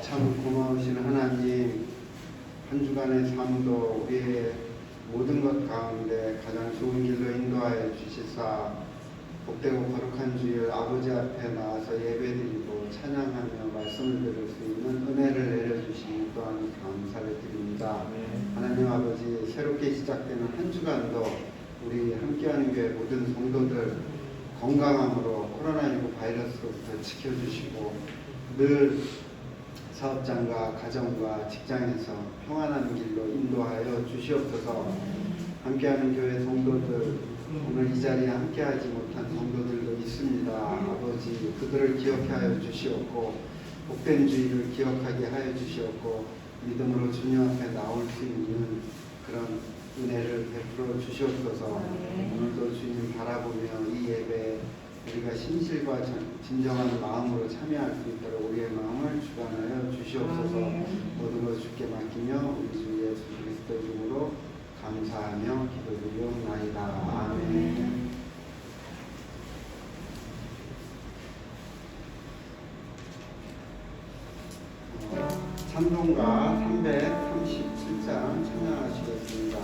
참 고마우신 하나님, 한 주간의 삶도 우리의 모든 것 가운데 가장 좋은 길로 인도하여 주시사 복되고 거룩한 주일 아버지 앞에 나와서 예배드리고 찬양하며 말씀을 들을 수 있는 은혜를 내려주시니 또한 감사를 드립니다. 하나님 아버지, 새롭게 시작되는 한 주간도 우리 함께하는 교회 모든 성도들 건강함으로 코로나19 바이러스로부터 지켜주시고 늘 사업장과 가정과 직장에서 평안한 길로 인도하여 주시옵소서. 함께하는 교회 성도들, 오늘 이 자리에 함께하지 못한 성도들도 있습니다. 아버지, 그들을 기억하여 주시옵고 복된 주의를 기억하게 하여 주시옵고 믿음으로 주님 앞에 나올 수 있는 그런 은혜를 베풀어 주시옵소서. 오늘도 주님 바라보며 이 예배에 우리가 신실과 진정한 마음으로 참여할 수 있도록 우리의 마음을 주관하여 주시옵소서. 모든 것을 주께 맡기며 우리 주 예수 그리스도 이름으로 감사하며 기도드리옵나이다. 아멘. 찬송가 337장 찬양하시겠습니다.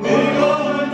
무거운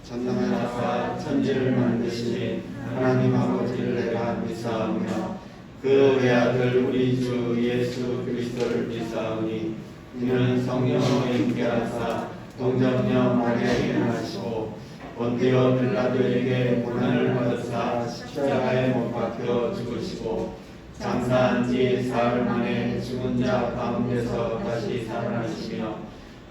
전능하사 천지를 만드신 하나님 아버지를 내가 믿사오며 그 외아들 우리 주 예수 그리스도를 믿사오니 이는 성령으로 임계하사 동정녀 마리아에게 나시고 본디오 빌라도에게 고난을 받으사 십자가에 못 박혀 죽으시고 장사한 지 사흘 만에 죽은 자 가운데서 다시 살아나시며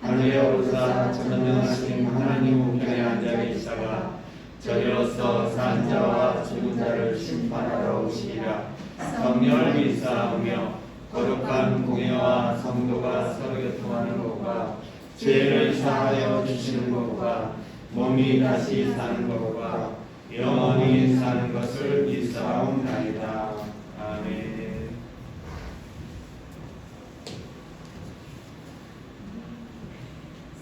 하늘에 오르사 전능하신 하나님 우편에 앉아 계시다가 저리로서 산 자와 죽은 자를 심판하러 오시리라. 성령을 믿사오며 거룩한 공예와 성도가 서로 교통하는 것과 죄를 사하여 주시는 것과 몸이 다시 사는 것과 영원히 사는 것을 믿사옵나이다. 아멘.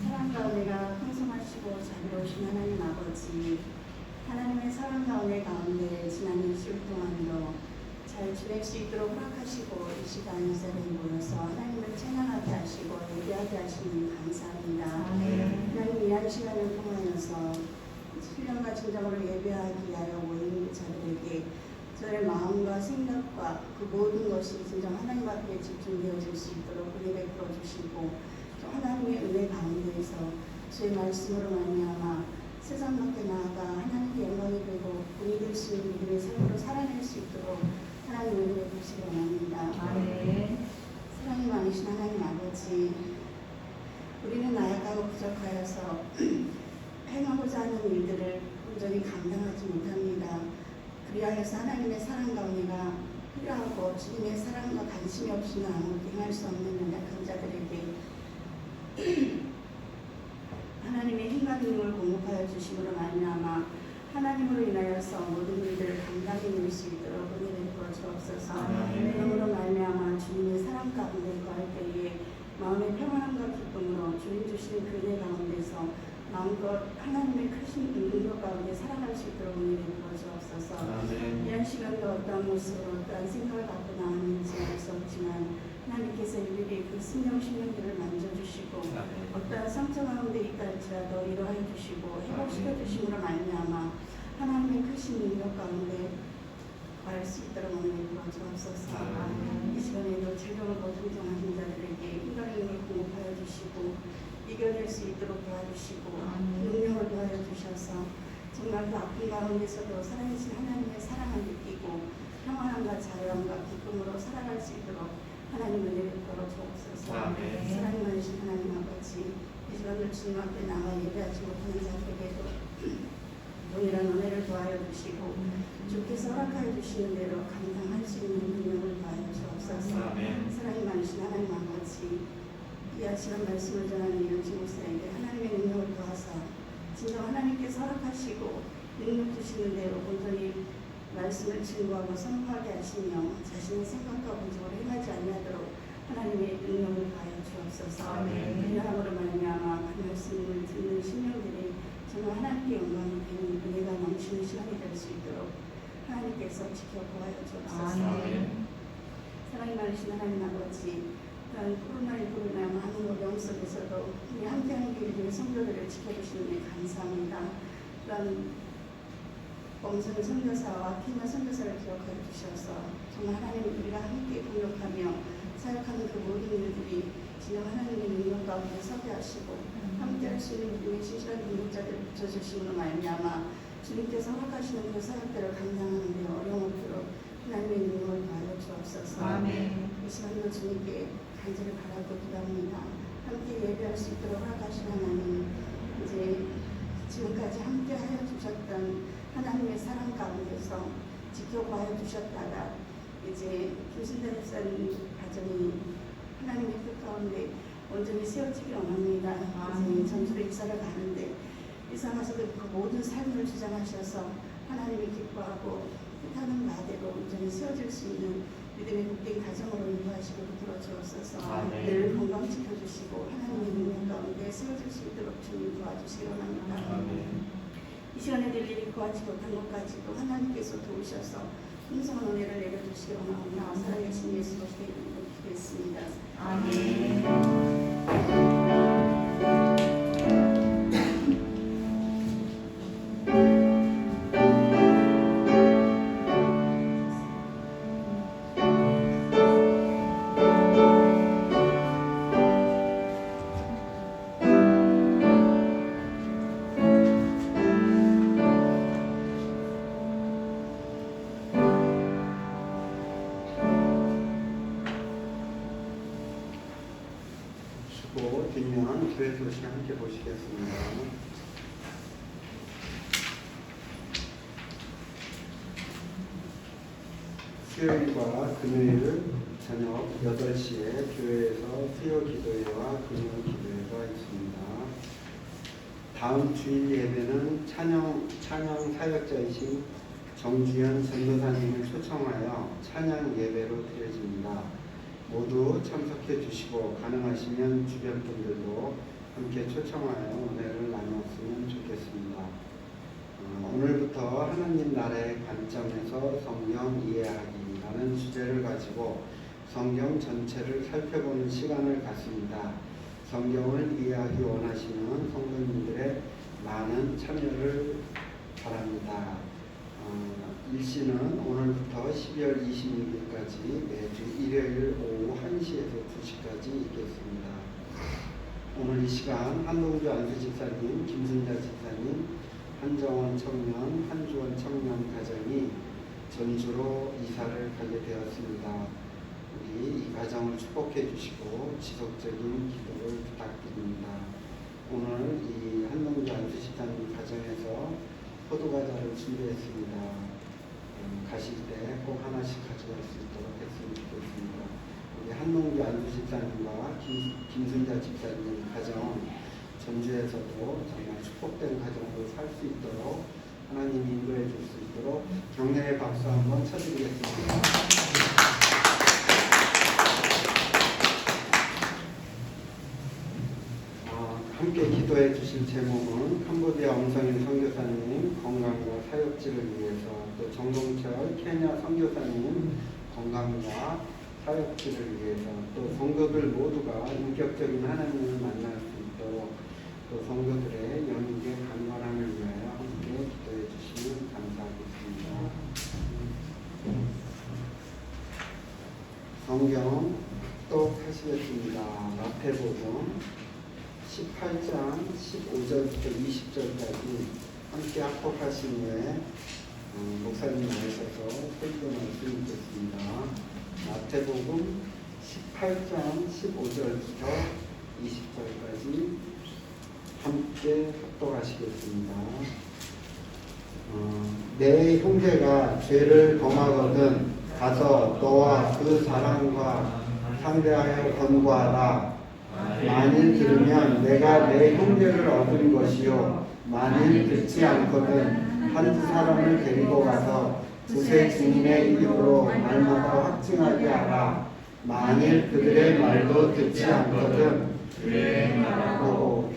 사랑 가운데가 풍성하시고 자비로우신 하나님 아버지, 하나님의 사랑 가운데 지난 일주일 동안도 잘 지낼 수 있도록 허락하시고 이 시간 이 자리에 모여서 하나님을 찬양하게 하시고 예배하게 하시니 감사합니다. 하나님 이한 시간을 통하여서 신령과 진정으로 예배하기 위하여 모인 자들에게 저의 마음과 생각과 그 모든 것이 진정 하나님 앞에 집중되어질 수 있도록 은혜 베풀어 주시고 또 하나님의 은혜 가운데에서 주의 말씀으로 말미암아 세상 밖에 나아가 하나님께 영광이 되고 본이 될 수 있는 믿음의 삶으로 살아낼 수 있도록 하나님 은혜 베푸시기 원합니다. 사랑이 많으신 하나님 아버지, 우리는 나약하고 부족하여서 행하고자 하는 일들을 온전히 감당하지 못합니다. 그리하여서 하나님의 사랑 가운데가 필요하고 주님의 사랑과 관심이 없이는 아무것도 행할 수 없는 연약한 자들에게 하나님의 힘과 능력을 공급하여 주심으로 말미암아 하나님으로 인하여서 모든 일들을 감당해 낼 수 있도록 은혜를 베풀어 주옵소서. 그러므로 말미암아 주님의 사랑 가운데 거할 때에 마음의 평안함과 기쁨으로 주님 주신 그 은혜 가운데서 마음껏 하나님의 크신 능력 가운데 살아갈 수 있도록 은혜를 베풀어 주옵소서. 이한 시간도 어떠한 모습으로 어떠한 생각을 갖고 나왔는지 알 수 없지만 하나님께서 일일이 그 심령들을 만져주시고 어떠한 상처 가운데 있다 할지라도 위로하여 주시고 회복시켜 주심으로 말미암아 하나님의 크신 능력 가운데 구할 수 있도록 은혜를 베풀어 주옵소서. 이 시간에도 질병을 모든 정하신 자들에게 힘과 공급하여 주시고 이겨낼 수 있도록 도와주시고 능력을 도와여 주셔서 정말 그 아픈 가운데서도 살아계신 하나님의 사랑을 느끼고 평안함과 자유함과 기쁨으로 살아갈 수 있도록 하나님 은혜를 베풀어 주옵소서. 사랑이 많으신 하나님 아버지, 이 시간을 주님 앞에 나와 예배하지 못하는 자들에게도 동일한 은혜를 도와여 주시고 주께서 허락하여 주시는 대로 감당할 수 있는 능력을 도와여 주옵소서. 사랑이 많으신 하나님 아버지, 이 시간 말씀을 전하는 이현지 목사에게 하나님의 능력을 도와서 진정 하나님께서 허락하시고 능력 주시는 대로 온전히 말씀을 증거하고 선포하게 하시며 자신의 생각과 본적으로 행하지 아니하도록 하나님의 능력을 다하여 주옵소서. 그러함으로 말미암아 그 말씀을 듣는 심령들이 정말 하나님께 영광이 되는 은혜가 넘치는 시간이 될 수 있도록 하나님께서 지켜보아여 주옵소서. 사랑이 많으신 하나님 아버지, 코로나19로 인한 많은 어려움 속에서도 우리 함께하는 교회 성도들을 지켜주시는 데 감사합니다. 또한 범선 선교사와 키나 선교사를 기억하여 주셔서 정말 하나님 우리가 함께 동역하며 사역하는 그 모든 일들이 진정 하나님의 능력 가운데 서게 하시고 함께할 수 있는 믿음의 신실한 능력자들을 붙여주심으로 말미암아 주님께서 허락하시는 그 사역들을 감당하는 데 어려움 없도록 하나님의 능력을 다하여 주옵소서. 이 시간도 주님께 간절히 바라고 기도합니다. 함께 예배할 수 있도록 허락하신 하나님, 이제 지금까지 함께 하여 주셨던 하나님의 사랑 가운데서 지켜보아 주셨다가 이제 김순대 목사님 가정이 하나님의 뜻 가운데 온전히 세워지기 원합니다. 이제 전주로 이사를 가는데 이사 가서 그 모든 삶을 주장하셔서 하나님이 기뻐하고 뜻하는 바대로 온전히 세워질 수 있는 믿음의 복된 가정으로 인도하시고 붙들어 주옵소서. 늘 건강 지켜주시고 하나님의 능력 가운데 세워질 수 있도록 주님 도와주시기 원합니다. 이 시간에 늘 일이 구하지 못한 것까지도 하나님께서 도우셔서 풍성한 은혜를 내려주시기 원합니다. 살아계신 예수 그리스도의 이름으로 기도했습니다. 아멘. 보시고 뒷면 교회 소식 함께 보시겠습니다. 수요일과 금요일 저녁 8시에 교회에서 수요 기도회와 금요 기도회가 있습니다. 다음 주일 예배는 찬양 사역자이신 정주현 전도사님을 초청하여 찬양 예배로 드려집니다. 모두 참석해 주시고 가능하시면 주변 분들도 함께 초청하여 은혜를 나누었으면 좋겠습니다. 오늘부터 하나님 나라의 관점에서 성경 이해하기라는 주제를 가지고 성경 전체를 살펴보는 시간을 갖습니다. 성경을 이해하기 원하시는 성도님들의 많은 참여를 바랍니다. 일시는 오늘부터 12월 26일까지 매주 일요일 오후 1시에서 2시까지 있겠습니다. 오늘 이 시간 한동주 안수집사님, 김순자 집사님, 한정원 청년, 한주원 청년 가정이 전주로 이사를 가게 되었습니다. 우리 이 가정을 축복해 주시고 지속적인 기도를 부탁드립니다. 오늘 이 한동주 안수집사님 가정에서 포도과자를 준비했습니다. 가실 때 꼭 하나씩 가져갈 수 있도록 했으면 좋겠습니다. 우리 한동주 안수집사님과 김순자 집사님 가정 전주에서도 정말 축복된 가정으로 살 수 있도록 하나님이 인도해 줄 수 있도록 격려의 박수 한번 쳐드리겠습니다. 함께 기도해 주실 제목은 캄보디아 엄성인 선교사님 건강과 사역지를 위해서, 또 정동철 케냐 선교사님 건강과 사역지를 위해서, 또 성도들 모두가 인격적인 하나님을 만날 수 있도록, 또 성도들의 영육의 강건함을 위하여 함께 기도해 주시면 감사하겠습니다. 성경 또 하시겠습니다. 마태복음 18장 15절부터 20절까지 함께 합독하신 후에 목사님 나오셔서 설교 말씀 듣겠습니다. 마태복음 18장 15절부터 20절까지 함께 합독하시겠습니다. 내 형제가 죄를 범하거든 가서 너와 그 사람과 상대하여 권고하라. 만일 들으면 내가 내 형제를 얻은 것이요, 만일 듣지 않거든 한두 사람을 데리고 가서 두세 증인의 이름으로 날마다 확증하게 하라. 만일 그들의 말도 듣지 않거든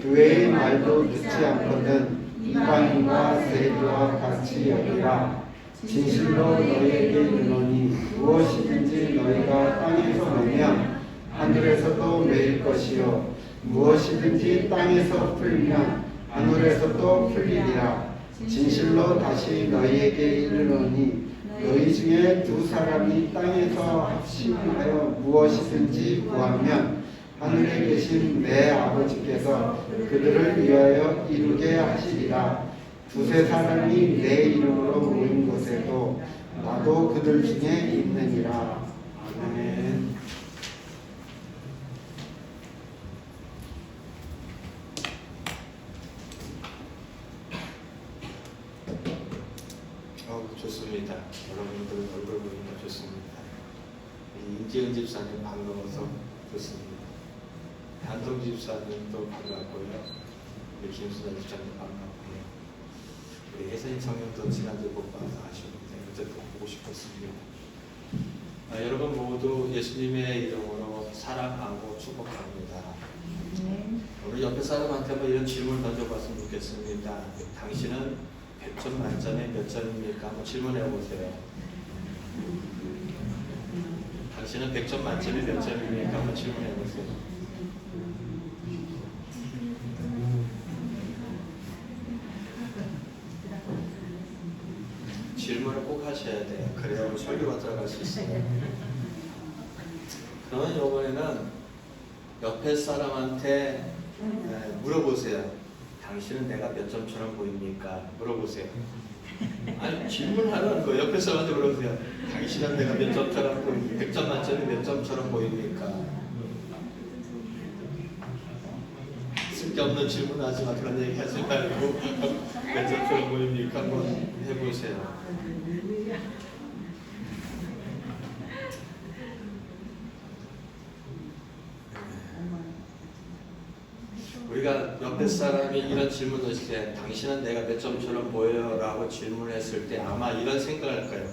교회의 말도 듣지 않거든 이방인과 세리와 같이 여기라. 진실로 너희에게 이르노니 무엇이든지 너희가 땅에서 놓으면 하늘에서도 매일 것이요, 무엇이든지 땅에서 풀면 하늘에서도 풀리리라. 진실로 다시 너희에게 이르노니 너희 중에 두 사람이 땅에서 합심하여 무엇이든지 구하면 하늘에 계신 내 아버지께서 그들을 위하여 이루게 하시리라. 두세 사람이 내 이름으로 모인 곳에도 나도 그들 중에 있느니라. 아멘. 좋습니다. 여러분들 얼굴 보니까 좋습니다. 임재은 집사님 반가워서 좋습니다. 한동 집사님도 반갑고요. 우리 김수자 집사님 반갑고요. 우리 혜선이 청년도 지난주에 못 봐서 아쉬운데 어쨌든 보고 싶었습니다. 여러분 모두 예수님의 이름으로 사랑하고 축복합니다. 오늘 옆에 사람한테 한번 이런 질문을 던져봤으면 좋겠습니다. 당신은 100점 만점에 몇 점입니까? 한번 질문해 보세요. 당신은 100점 만점에 몇 점입니까? 한번 질문해 보세요. 질문을 꼭 하셔야 돼요. 그래야 우리 설교가 들어갈 수 있어요. 그러면 이번에는 옆에 사람한테 물어보세요. 당신은 내가 몇 점처럼 보입니까? 물어보세요. 아니, 질문하라는 거예요. 옆에 사람한테 물어보세요. 당신은 내가 몇 점처럼 보입니까? 100점 만점에 몇 점처럼 보입니까? 쓸데없는 질문하지 마. 그런 얘기 하지 말고 왜 저쪽 모입니까? 한번 해보세요. 우리가 옆에 사람이 이런 질문을 했을 때 당신은 내가 몇 점처럼 보여요? 라고 질문했을 때 아마 이런 생각을 할 거예요.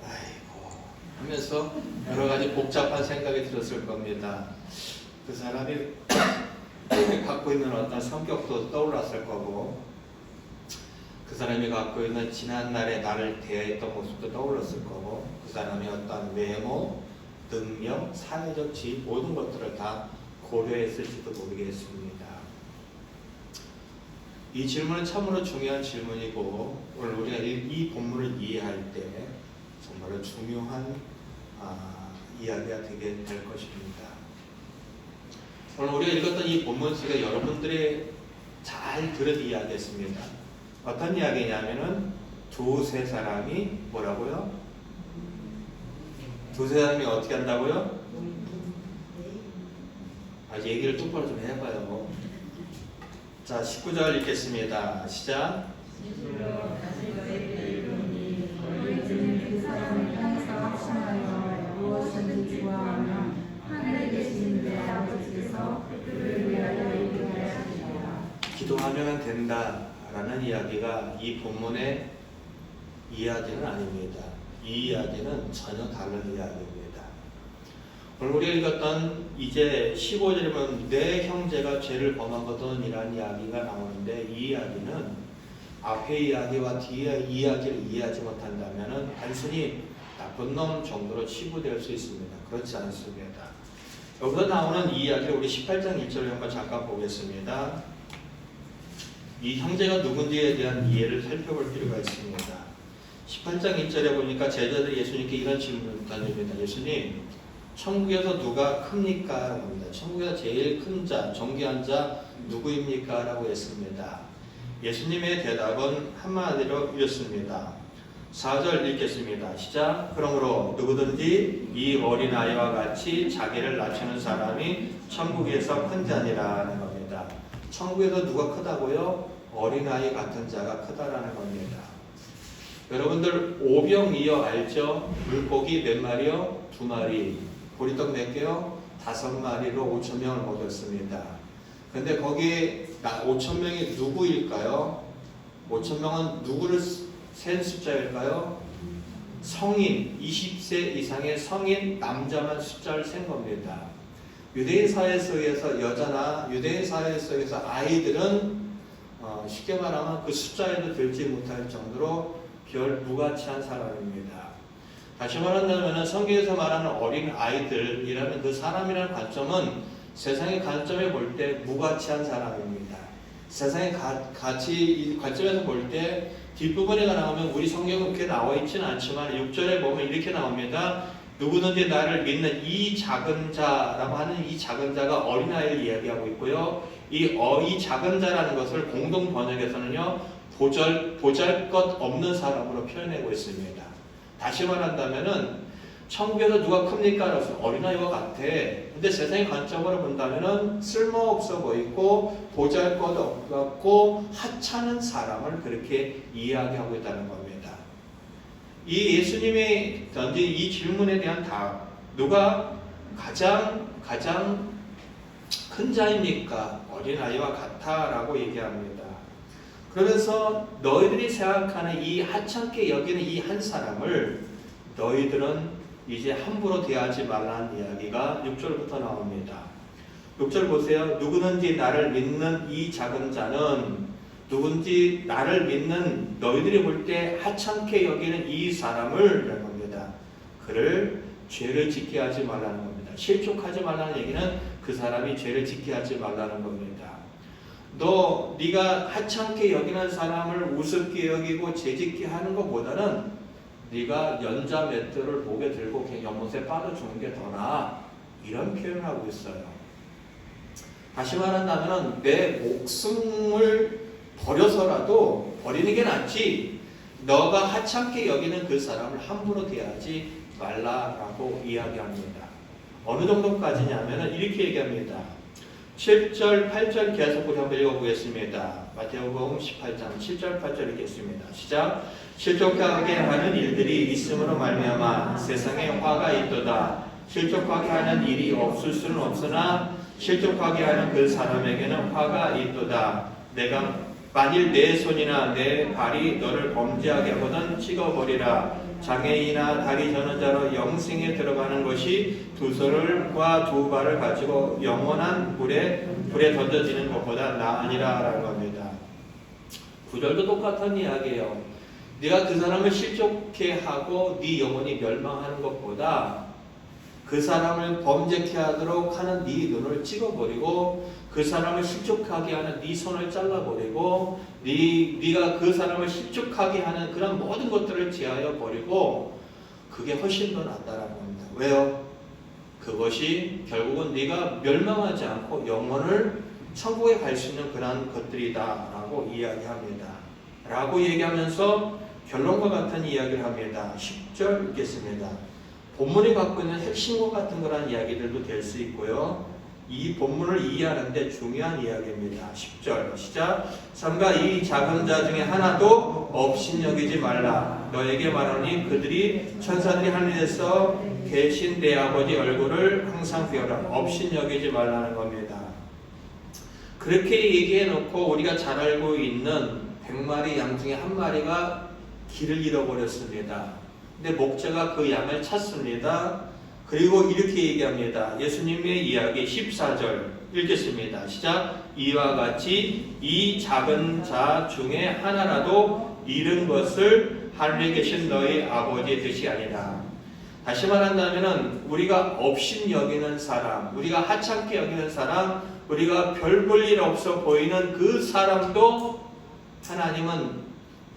아이고 하면서 여러 가지 복잡한 생각이 들었을 겁니다. 그 사람이 갖고 있는 어떤 성격도 떠올랐을 거고 그 사람이 갖고 있는 지난날에 나를 대했던 모습도 떠올랐을 거고 그 사람이 어떤 외모, 능력, 사회적 지위 모든 것들을 다 고려했을지도 모르겠습니다. 이 질문은 참으로 중요한 질문이고 오늘 우리가 이 본문을 이해할 때 정말로 중요한 이야기가 되게 될 것입니다. 오늘 우리가 읽었던 이 본문 속에 여러분들이 잘 들은 이야기였습니다. 어떤 이야기냐면은 두세 사람이 뭐라고요? 두세 사람이 어떻게 한다고요? 얘기를 똑바로 좀 해봐요. 자, 19절 읽겠습니다. 시작. 기도하면 된다라는 이야기가 이 본문의 이야기는 아닙니다. 이 이야기는 전혀 다른 이야기입니다. 오늘 우리가 읽었던 이제 15절이면 내 형제가 죄를 범하거든 이라는 이야기가 나오는데 이 이야기는 앞의 이야기와 뒤의 이야기를 이해하지 못한다면 단순히 나쁜 놈 정도로 치부될 수 있습니다. 그렇지 않습니다. 여기서 나오는 이 이야기를 우리 18장 1절을 한번 잠깐 보겠습니다. 이 형제가 누군지에 대한 이해를 살펴볼 필요가 있습니다. 18장 1절에 보니까 제자들이 예수님께 이런 질문을 던집니다. 예수님, 천국에서 누가 큽니까? 라고 합니다. 천국에서 제일 큰 자, 존귀한 자 누구입니까? 라고 했습니다. 예수님의 대답은 한마디로 이렇습니다. 4절 읽겠습니다. 시작. 그러므로 누구든지 이 어린아이와 같이 자기를 낮추는 사람이 천국에서 큰 자니라는 겁니다. 천국에서 누가 크다고요? 어린아이 같은 자가 크다라는 겁니다. 여러분들 오병이어 알죠? 물고기 몇 마리요? 2마리. 보리떡 몇 개요? 5마리로 5,000명을 먹였습니다. 근데 거기에 5,000명이 누구일까요? 5,000명은 누구를 센 숫자일까요? 성인, 20세 이상의 성인 남자만 숫자를 센 겁니다. 유대인 사회 속에서 여자나 유대인 사회 속에서 아이들은 쉽게 말하면 그 숫자에도 들지 못할 정도로 별 무가치한 사람입니다. 다시 말한다면 성경에서 말하는 어린 아이들이라는 그 사람이라는 관점은 세상의 관점에 볼 때 무가치한 사람입니다. 세상의 가치 관점에서 볼 때 뒷부분에 나오면 우리 성경은 그렇게 나와 있지는 않지만 6절에 보면 이렇게 나옵니다. 누구든지 나를 믿는 이 작은 자라고 하는 이 작은 자가 어린아이를 이야기하고 있고요. 이 작은 자라는 것을 공동 번역에서는요. 보잘것 없는 사람으로 표현하고 있습니다. 다시 말한다면은 천국에서 누가 큽니까? 어린아이와 같아. 근데 세상의 관점으로 본다면은 쓸모없어 보이고 보잘것 없고 하찮은 사람을 그렇게 이야기하고 있다는 겁니다. 이 예수님이 던진 이 질문에 대한 답, 누가 가장 큰 자입니까? 어린아이와 같아라고 얘기합니다. 그러면서 너희들이 생각하는 이 하찮게 여기는 이 한 사람을 너희들은 이제 함부로 대하지 말라는 이야기가 6절부터 나옵니다. 6절 보세요. 누구든지 나를 믿는 이 작은 자는 누군지 나를 믿는 너희들이 볼 때 하찮게 여기는 이 사람을 이라는 겁니다. 그를 죄를 짓게 하지 말라는 겁니다. 실족하지 말라는 얘기는 그 사람이 죄를 짓게 하지 말라는 겁니다. 네가 하찮게 여기는 사람을 우습게 여기고 죄짓게 하는 것보다는 네가 연자 맷돌을 목에 들고 그냥 연못에 빠져 죽는 게 더 나아. 이런 표현을 하고 있어요. 다시 말한다면 내 목숨을 버려서라도 버리는 게 낫지 너가 하찮게 여기는 그 사람을 함부로 대하지 말라라고 이야기합니다. 어느 정도까지냐면 이렇게 얘기합니다. 7절, 8절 계속 우리 한번 읽어보겠습니다. 마태복음 18장 7절, 8절 읽겠습니다. 시작. 실족하게 하는 일들이 있음으로 말미암아 세상에 화가 있도다. 실족하게 하는 일이 없을 수는 없으나 실족하게 하는 그 사람에게는 화가 있도다. 내가 만일 내 손이나 내 발이 너를 범죄하게 하거든 찍어버리라. 장애인이나 다리 저는 자로 영생에 들어가는 것이 두 손과 두 발을 가지고 영원한 불에 던져지는 것보다 나으니라 라는 겁니다. 구절도 똑같은 이야기예요. 네가 그 사람을 실족해 하고 네 영혼이 멸망하는 것보다 그 사람을 범죄케 하도록 하는 네 눈을 찍어버리고 그 사람을 실족하게 하는 네 손을 잘라버리고 네가 그 사람을 실족하게 하는 그런 모든 것들을 제하여 버리고 그게 훨씬 더 낫다라는 겁니다. 왜요? 그것이 결국은 네가 멸망하지 않고 영혼을 천국에 갈 수 있는 그런 것들이다라고 이야기합니다. 라고 얘기하면서 결론과 같은 이야기를 합니다. 10절 읽겠습니다. 본문이 갖고 있는 핵심과 같은 그런 이야기들도 될 수 있고요. 이 본문을 이해하는데 중요한 이야기입니다. 10절 시작. 삼가 이 작은 자 중에 하나도 업신여기지 말라. 너에게 말하니 그들이 천사들이 하늘에서 계신 내 아버지 얼굴을 항상 비워라. 업신여기지 말라는 겁니다. 그렇게 얘기해 놓고 우리가 잘 알고 있는 100마리 양 중에 한 마리가 길을 잃어버렸습니다. 근데 목자가 그 양을 찾습니다. 그리고 이렇게 얘기합니다. 예수님의 이야기 14절 읽겠습니다. 시작. 이와 같이 이 작은 자 중에 하나라도 잃은 것을 하늘에 계신 너희 아버지의 뜻이 아니라. 다시 말한다면 우리가 업신 여기는 사람, 우리가 하찮게 여기는 사람, 우리가 별 볼 일 없어 보이는 그 사람도 하나님은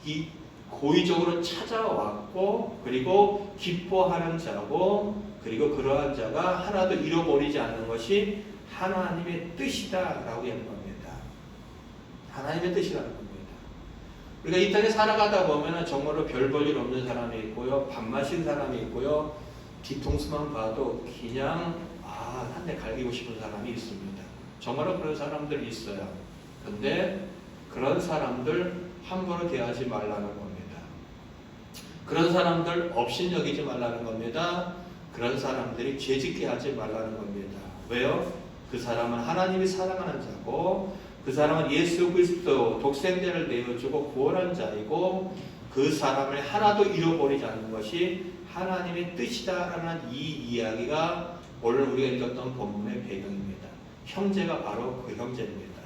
이 고의적으로 찾아왔고 그리고 기뻐하는 자고 그리고 그러한 자가 하나도 잃어버리지 않는 것이 하나님의 뜻이다라고 하는 겁니다. 하나님의 뜻이라는 겁니다. 우리가 이 땅에 살아가다 보면 정말로 별 볼 일 없는 사람이 있고요. 밥 마신 사람이 있고요. 뒤통수만 봐도 그냥 한 대 갈기고 싶은 사람이 있습니다. 정말로 그런 사람들이 있어요. 근데 그런 사람들 함부로 대하지 말라는 겁니다. 그런 사람들 업신여기지 말라는 겁니다. 그런 사람들이 죄짓게 하지 말라는 겁니다. 왜요? 그 사람은 하나님이 사랑하는 자고 그 사람은 예수 그리스도 독생자를 내어주고 구원한 자이고 그 사람을 하나도 잃어버리지 않는 것이 하나님의 뜻이다라는 이 이야기가 오늘 우리가 읽었던 본문의 배경입니다. 형제가 바로 그 형제입니다.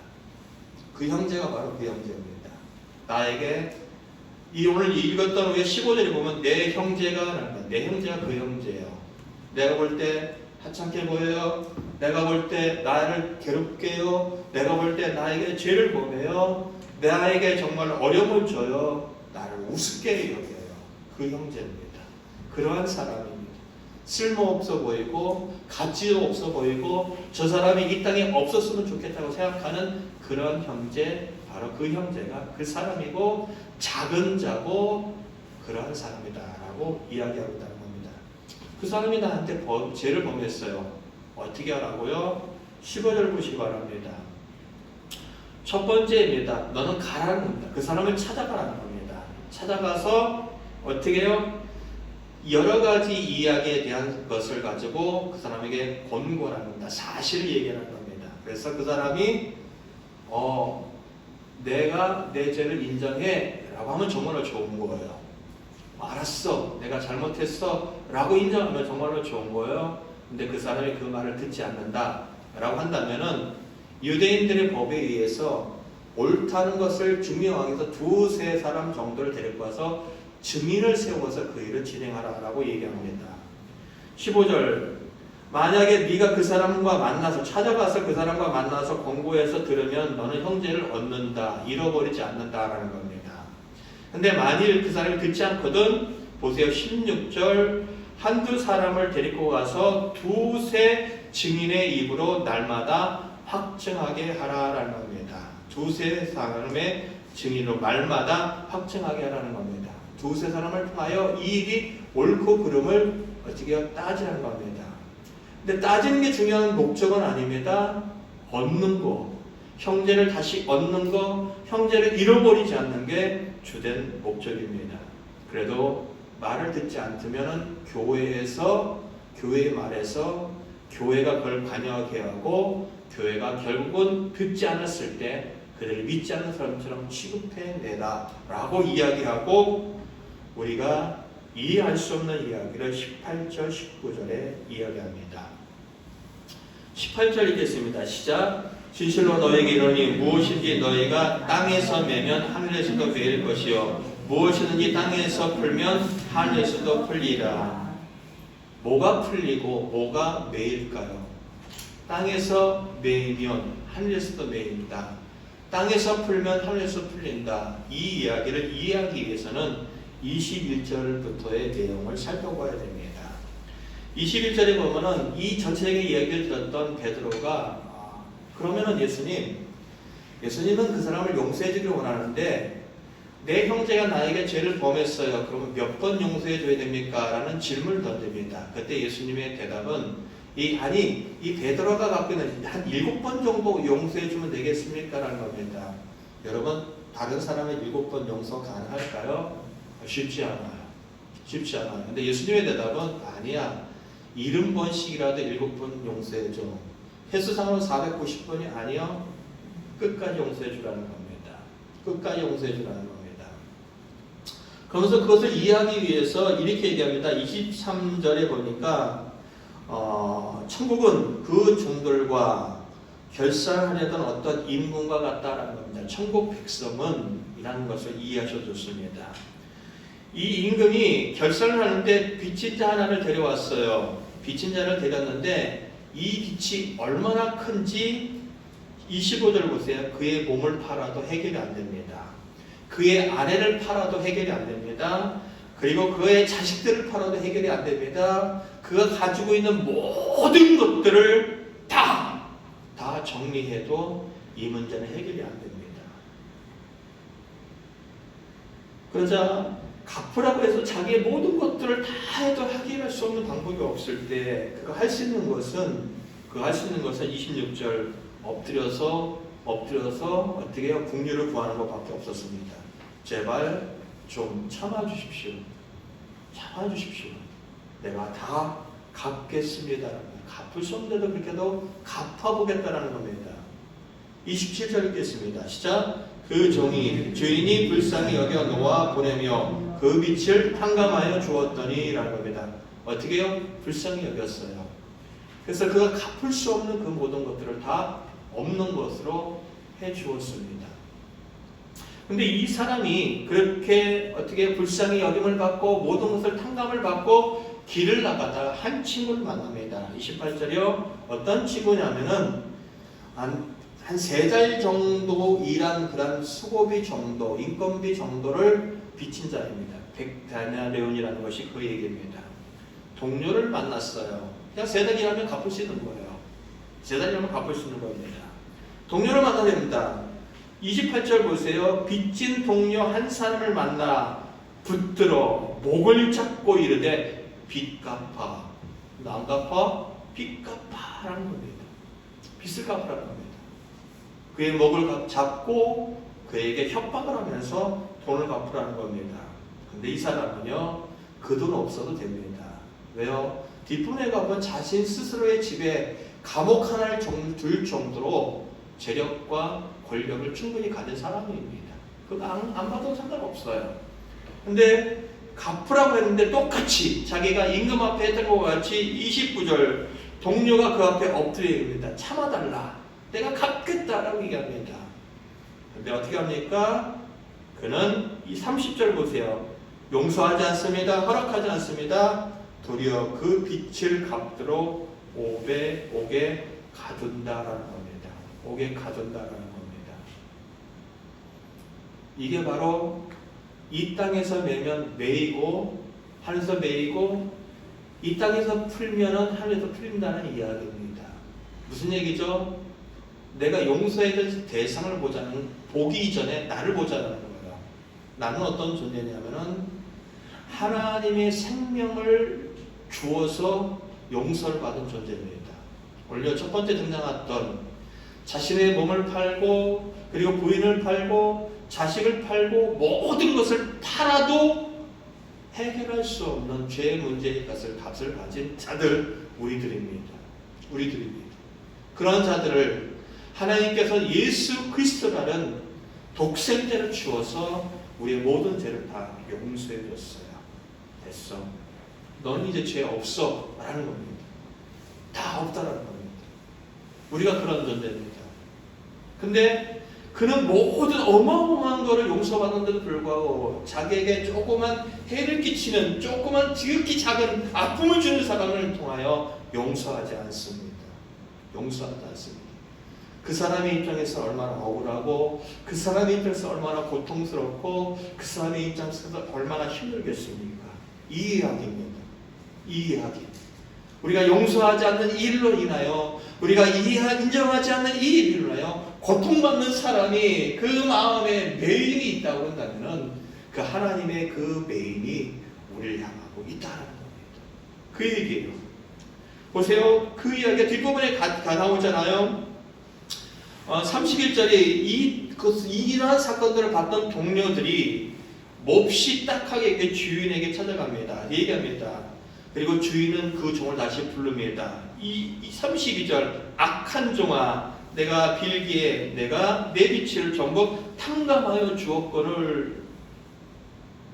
그 형제가 바로 그 형제입니다. 나에게 이 오늘 읽었던 우리가 15절에 보면 내 형제가 내 형제가 그 형제예요. 내가 볼 때 하찮게 보여요. 내가 볼 때 나를 괴롭게 해요. 내가 볼 때 나에게 죄를 범해요. 나에게 정말 어려움을 줘요. 나를 우습게 여겨요. 그 형제입니다. 그러한 사람입니다. 쓸모없어 보이고 가치도 없어 보이고 저 사람이 이 땅에 없었으면 좋겠다고 생각하는 그런 형제, 바로 그 형제가 그 사람이고 작은 자고 그러한 사람이다라고 이야기하고 있다는 겁니다. 그 사람이 나한테 죄를 범했어요. 어떻게 하라고요? 15절 보시기 바랍니다. 첫 번째입니다. 너는 가라는 겁니다. 그 사람을 찾아가라는 겁니다. 찾아가서 어떻게 해요? 여러 가지 이야기에 대한 것을 가지고 그 사람에게 권고하는 겁니다. 사실을 얘기하는 겁니다. 그래서 그 사람이 내가 내 죄를 인정해 라고 하면 정말로 좋은 거예요. 알았어, 내가 잘못했어 라고 인정하면 정말로 좋은 거예요. 근데 그 사람이 그 말을 듣지 않는다 라고 한다면은 유대인들의 법에 의해서 옳다는 것을 증명하기 위해서 두세 사람 정도를 데리고 와서 증인을 세워서 그 일을 진행하라라고 얘기합니다. 15절 만약에 네가 그 사람과 만나서 찾아가서 그 사람과 만나서 권고해서 들으면 너는 형제를 얻는다. 잃어버리지 않는다라는 겁니다. 근데 만일 그 사람이 듣지 않거든 보세요. 16절 한두 사람을 데리고 가서 두세 증인의 입으로 날마다 확증하게 하라라는 겁니다. 두세 사람의 증인으로 말마다 확증하게 하라는 겁니다. 두세 사람을 통하여 이 일이 옳고 그름을 어떻게 따지라는 겁니다. 근데 따지는 게 중요한 목적은 아닙니다. 얻는 거, 형제를 다시 얻는 거, 형제를 잃어버리지 않는 게 주된 목적입니다. 그래도 말을 듣지 않으면 교회의 말에서 교회가 그걸 관여하게 하고 교회가 결국은 듣지 않았을 때 그들을 믿지 않는 사람처럼 취급해내라 라고 이야기하고 우리가 이해할 수 없는 이야기를 18절 19절에 이야기합니다. 18절 읽겠습니다. 시작. 진실로 너에게 이르노니 무엇인지 너희가 땅에서 매면 하늘에서도 매일 것이요 무엇이든지 땅에서 풀면 하늘에서도 풀리라. 뭐가 풀리고 뭐가 매일까요? 땅에서 매이면 하늘에서도 매인다. 땅에서 풀면 하늘에서 풀린다. 이 이야기를 이해하기 위해서는 21절부터의 내용을 살펴봐야 됩니다. 21절에 보면은 이 전체적인 이야기를 들었던 베드로가 그러면은 예수님은 그 사람을 용서해 주기를 원하는데 내 형제가 나에게 죄를 범했어요. 그러면 몇 번 용서해 줘야 됩니까? 라는 질문을 던집니다. 그때 예수님의 대답은 이 베드로가 갖고 있는 한 7번 정도 용서해 주면 되겠습니까? 라는 겁니다. 여러분, 다른 사람의 7번 용서 가능할까요? 쉽지 않아요. 근데 예수님의 대답은 아니야. 70번씩이라도 7번 용서해 줘. 횟수상으로 490번이 아니요. 끝까지 용서해 주라는 겁니다. 끝까지 용서해 주라는 겁니다. 그러면서 그것을 이해하기 위해서 이렇게 얘기합니다. 23절에 보니까 천국은 그 종들과 결산하려던 어떤 임금과 같다라는 겁니다. 천국 백성은 이라는 것을 이해하셔도 좋습니다. 이 임금이 결산을 하는데 빚진 자 하나를 데려왔어요. 빚진 자를 데렸는데 이 빚이 얼마나 큰지 25절 보세요. 그의 몸을 팔아도 해결이 안 됩니다. 그의 아내를 팔아도 해결이 안 됩니다. 그리고 그의 자식들을 팔아도 해결이 안 됩니다. 그가 가지고 있는 모든 것들을 다 정리해도 이 문제는 해결이 안 됩니다. 그러자 갚으라고 해서 자기의 모든 것들을 다 해도 해결할 수 없는 방법이 없을 때 그가 할 수 있는 것은 26절 엎드려서 어떻게 해요? 긍휼을 구하는 것밖에 없었습니다. 제발 좀 참아주십시오. 내가 다 갚겠습니다. 갚을 수 없는데도 그렇게도 갚아보겠다는 겁니다. 27절 읽겠습니다. 시작. 그 종이 주인이 불쌍히 여겨 놓아 보내며 그 빛을 탕감하여 주었더니 라는 겁니다. 어떻게 해요? 불쌍히 여겼어요. 그래서 그가 갚을 수 없는 그 모든 것들을 다 없는 것으로 해 주었습니다. 근데 이 사람이 그렇게 어떻게 불쌍히 여김을 받고 모든 것을 탕감을 받고 길을 나가다가 한 친구를 만납니다. 28절이요. 어떤 친구냐면은 한 3달 정도 일한 그런 수고비 정도, 인건비 정도를 빚진 자입니다. 100데나리온이라는 것이 그 얘기입니다. 동료를 만났어요. 그냥 3달 일하면 갚을 수 있는 거예요. 3달 일하면 갚을 수 있는 겁니다. 동료를 만나야 됩니다. 28절 보세요. 빚진 동료 한 사람을 만나 붙들어 목을 잡고 이르되 빚 갚아. 안 갚아? 빚 갚아라는 겁니다. 빚을 갚으라는 겁니다. 그의 목을 잡고 그에게 협박을 하면서 돈을 갚으라는 겁니다. 근데 이 사람은요, 그 돈 없어도 됩니다. 왜요? 뒷부분에 가면 자신 스스로의 집에 감옥 하나를 둘 정도로 재력과 권력을 충분히 가진 사람입니다. 그거 안 받아도 상관없어요. 근데 갚으라고 했는데 똑같이 자기가 임금 앞에 했던 것과 같이 29절 동료가 그 앞에 엎드려 있습니다. 참아달라. 내가 갚겠다라고 얘기합니다. 근데 어떻게 합니까? 그는 이 30절 보세요. 용서하지 않습니다. 허락하지 않습니다. 도리어 그 빚을 갚도록 옥에 가둔다라는 겁니다. 옥에 가둔다라는 겁니다. 이게 바로 이 땅에서 매면 매이고 하늘에서 매이고 이 땅에서 풀면은 하늘에서 풀린다는 이야기입니다. 무슨 얘기죠? 내가 용서해야 될 대상을 보자는 보기 이전에 나를 보자는 거예요. 나는 어떤 존재냐면은 하나님의 생명을 주어서 용서를 받은 존재입니다. 원래 첫 번째 등장했던 자신의 몸을 팔고 그리고 부인을 팔고 자식을 팔고 모든 것을 팔아도 해결할 수 없는 죄의 문제의 값을 가진 자들 우리들입니다. 그런 자들을 하나님께서 예수 그리스도라는 독생자를 주어서 우리의 모든 죄를 다 용서해 줬어요. 됐어. 넌 이제 죄 없어 라는 겁니다. 다 없다라는 겁니다. 우리가 그런 존재입니다. 근데 그는 모든 어마어마한 것을 용서받는데도 불구하고 자기에게 조그만 해를 끼치는 조그만 지극히 작은 아픔을 주는 사람을 통하여 용서하지 않습니다. 그 사람의 입장에서 얼마나 억울하고 그 사람의 입장에서 얼마나 고통스럽고 그 사람의 입장에서 얼마나 힘들겠습니까? 이 이야기입니다. 우리가 용서하지 않는 이 일로 인하여 우리가 인정하지 않는 이 일로 인하여 고통받는 사람이 그 마음에 매인이 있다고 한다면 그 하나님의 그 매인이 우리를 향하고 있다는 겁니다. 그 얘기예요. 보세요. 그 이야기가 뒷부분에 가 나오잖아요. 31절에 이러한 사건들을 봤던 동료들이 몹시 딱하게 주인에게 찾아갑니다. 얘기합니다. 그리고 주인은 그 종을 다시 부릅니다. 이 32절 악한 종아 내가 빌기에 내가 내 빛을 전부 탕감하여 주었거늘